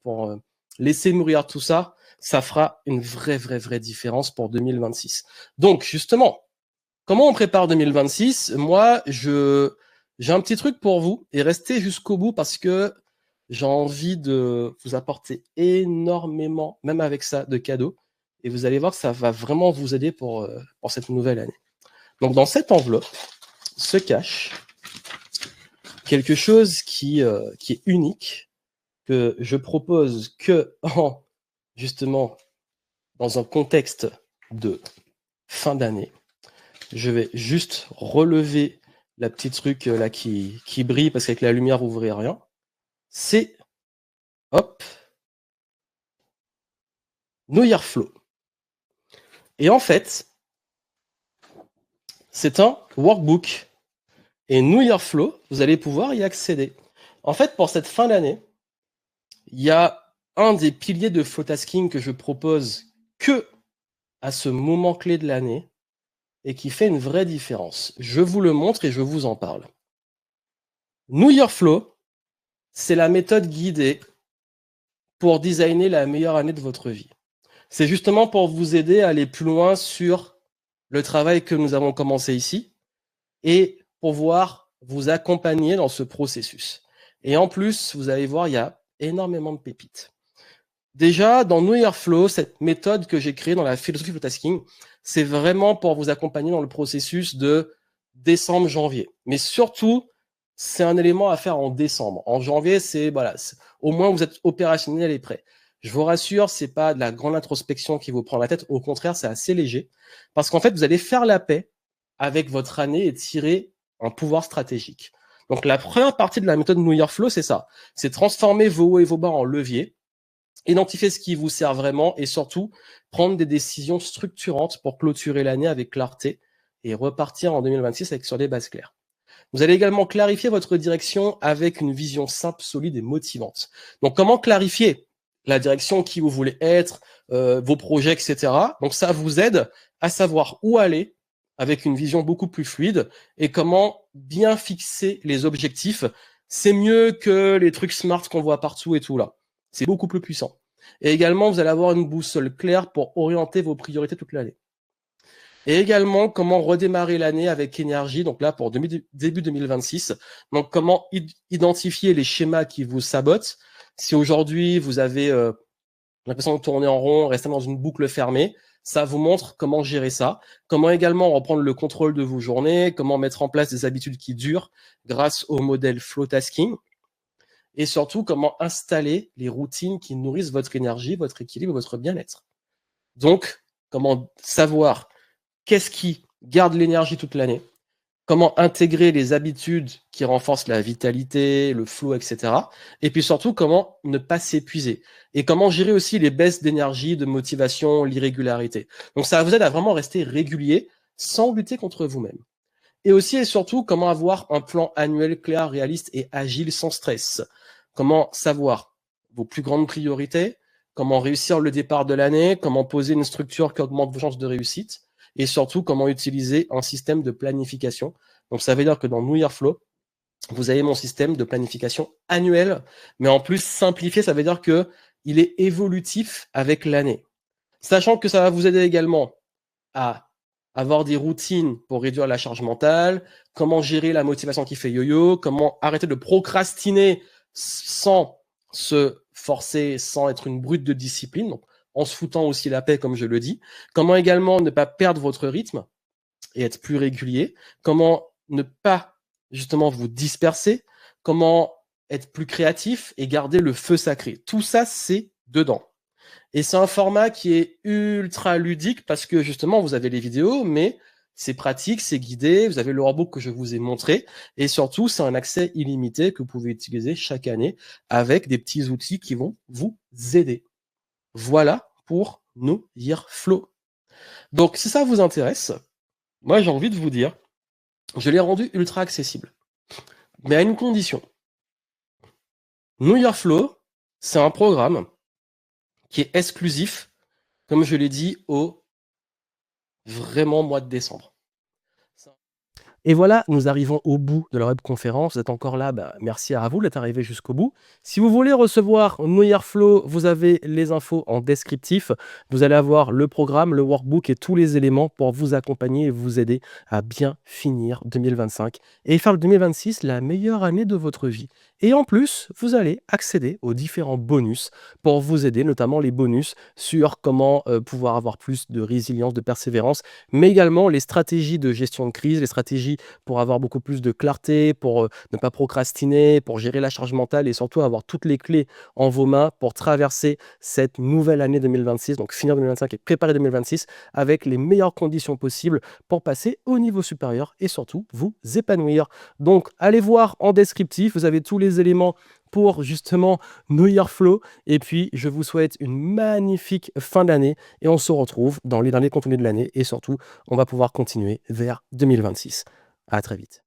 pour laisser mûrir tout ça, ça fera une vraie différence pour 2026. Donc, justement, comment on prépare 2026? Moi, j'ai un petit truc pour vous et restez jusqu'au bout parce que j'ai envie de vous apporter énormément, même avec ça, de cadeaux. Et vous allez voir que ça va vraiment vous aider pour cette nouvelle année. Donc, dans cette enveloppe se cache quelque chose qui est unique, que je propose que justement, dans un contexte de fin d'année. Je vais juste relever la petite truc là qui brille parce qu'avec la lumière, vous ne verrez rien. C'est, hop, New Year Flow. Et en fait, c'est un workbook. Et New Year Flow, vous allez pouvoir y accéder. En fait, pour cette fin d'année, Il y a un des piliers de flow tasking que je propose que à ce moment clé de l'année et qui fait une vraie différence. Je vous le montre et je vous en parle. Know Your Flow, c'est la méthode guidée pour designer la meilleure année de votre vie. C'est justement pour vous aider à aller plus loin sur le travail que nous avons commencé ici et pouvoir vous accompagner dans ce processus. Et en plus, vous allez voir, il y a énormément de pépites. Déjà, dans Know Your Flow, cette méthode que j'ai créée dans la philosophie flow tasking, c'est vraiment pour vous accompagner dans le processus de décembre-janvier. Mais surtout, c'est un élément à faire en décembre. En janvier, au moins vous êtes opérationnel et prêt. Je vous rassure, c'est pas de la grande introspection qui vous prend la tête. Au contraire, c'est assez léger. Parce qu'en fait, vous allez faire la paix avec votre année et tirer un pouvoir stratégique. Donc, la première partie de la méthode Know Your Flow, c'est ça. C'est transformer vos hauts et vos bas en levier, identifier ce qui vous sert vraiment et surtout prendre des décisions structurantes pour clôturer l'année avec clarté et repartir en 2026 sur des bases claires. Vous allez également clarifier votre direction avec une vision simple, solide et motivante. Donc, comment clarifier la direction qui vous voulez être, vos projets, etc. Donc, ça vous aide à savoir où aller avec une vision beaucoup plus fluide et comment bien fixer les objectifs. C'est mieux que les trucs smart qu'on voit partout et tout là. C'est beaucoup plus puissant. Et également, vous allez avoir une boussole claire pour orienter vos priorités toute l'année. Et également, comment redémarrer l'année avec énergie, donc là, pour début 2026. Donc, comment identifier les schémas qui vous sabotent. Si aujourd'hui, vous avez l'impression de tourner en rond, rester dans une boucle fermée, ça vous montre comment gérer ça. Comment également reprendre le contrôle de vos journées, comment mettre en place des habitudes qui durent grâce au modèle flow tasking. Et surtout, comment installer les routines qui nourrissent votre énergie, votre équilibre, votre bien-être. Donc, comment savoir qu'est-ce qui garde l'énergie toute l'année, comment intégrer les habitudes qui renforcent la vitalité, le flow, etc. Et puis surtout, comment ne pas s'épuiser. Et comment gérer aussi les baisses d'énergie, de motivation, l'irrégularité. Donc ça vous aide à vraiment rester régulier sans lutter contre vous-même. Et aussi et surtout, comment avoir un plan annuel clair, réaliste et agile sans stress. Comment savoir vos plus grandes priorités, comment réussir le départ de l'année, comment poser une structure qui augmente vos chances de réussite, et surtout comment utiliser un système de planification. Donc ça veut dire que dans Know Your Flow, vous avez mon système de planification annuel, mais en plus simplifié, ça veut dire que il est évolutif avec l'année. Sachant que ça va vous aider également à avoir des routines pour réduire la charge mentale, comment gérer la motivation qui fait yo-yo, comment arrêter de procrastiner sans se forcer, sans être une brute de discipline, donc en se foutant aussi la paix, comme je le dis. Comment également ne pas perdre votre rythme et être plus régulier. Comment ne pas justement vous disperser. Comment être plus créatif et garder le feu sacré. Tout ça, c'est dedans. Et c'est un format qui est ultra ludique parce que justement, vous avez les vidéos, mais c'est pratique, c'est guidé, vous avez le workbook que je vous ai montré, et surtout, c'est un accès illimité que vous pouvez utiliser chaque année avec des petits outils qui vont vous aider. Voilà pour Know Your Flow. Donc, si ça vous intéresse, moi, j'ai envie de vous dire, je l'ai rendu ultra accessible, mais à une condition. Know Your Flow, c'est un programme qui est exclusif, comme je l'ai dit, au vraiment mois de décembre. Et voilà, nous arrivons au bout de la webconférence. Vous êtes encore là, merci à vous d'être arrivé jusqu'au bout. Si vous voulez recevoir Know Your Flow, vous avez les infos en descriptif. Vous allez avoir le programme, le workbook et tous les éléments pour vous accompagner et vous aider à bien finir 2025 et faire le 2026 la meilleure année de votre vie. Et en plus, vous allez accéder aux différents bonus pour vous aider, notamment les bonus sur comment pouvoir avoir plus de résilience, de persévérance, mais également les stratégies de gestion de crise, les stratégies pour avoir beaucoup plus de clarté, pour ne pas procrastiner, pour gérer la charge mentale et surtout avoir toutes les clés en vos mains pour traverser cette nouvelle année 2026, donc finir 2025 et préparer 2026 avec les meilleures conditions possibles pour passer au niveau supérieur et surtout vous épanouir. Donc allez voir en descriptif, vous avez tous les éléments pour justement Know Your Flow. Et puis, je vous souhaite une magnifique fin d'année et on se retrouve dans les derniers contenus de l'année et surtout, on va pouvoir continuer vers 2026. À très vite.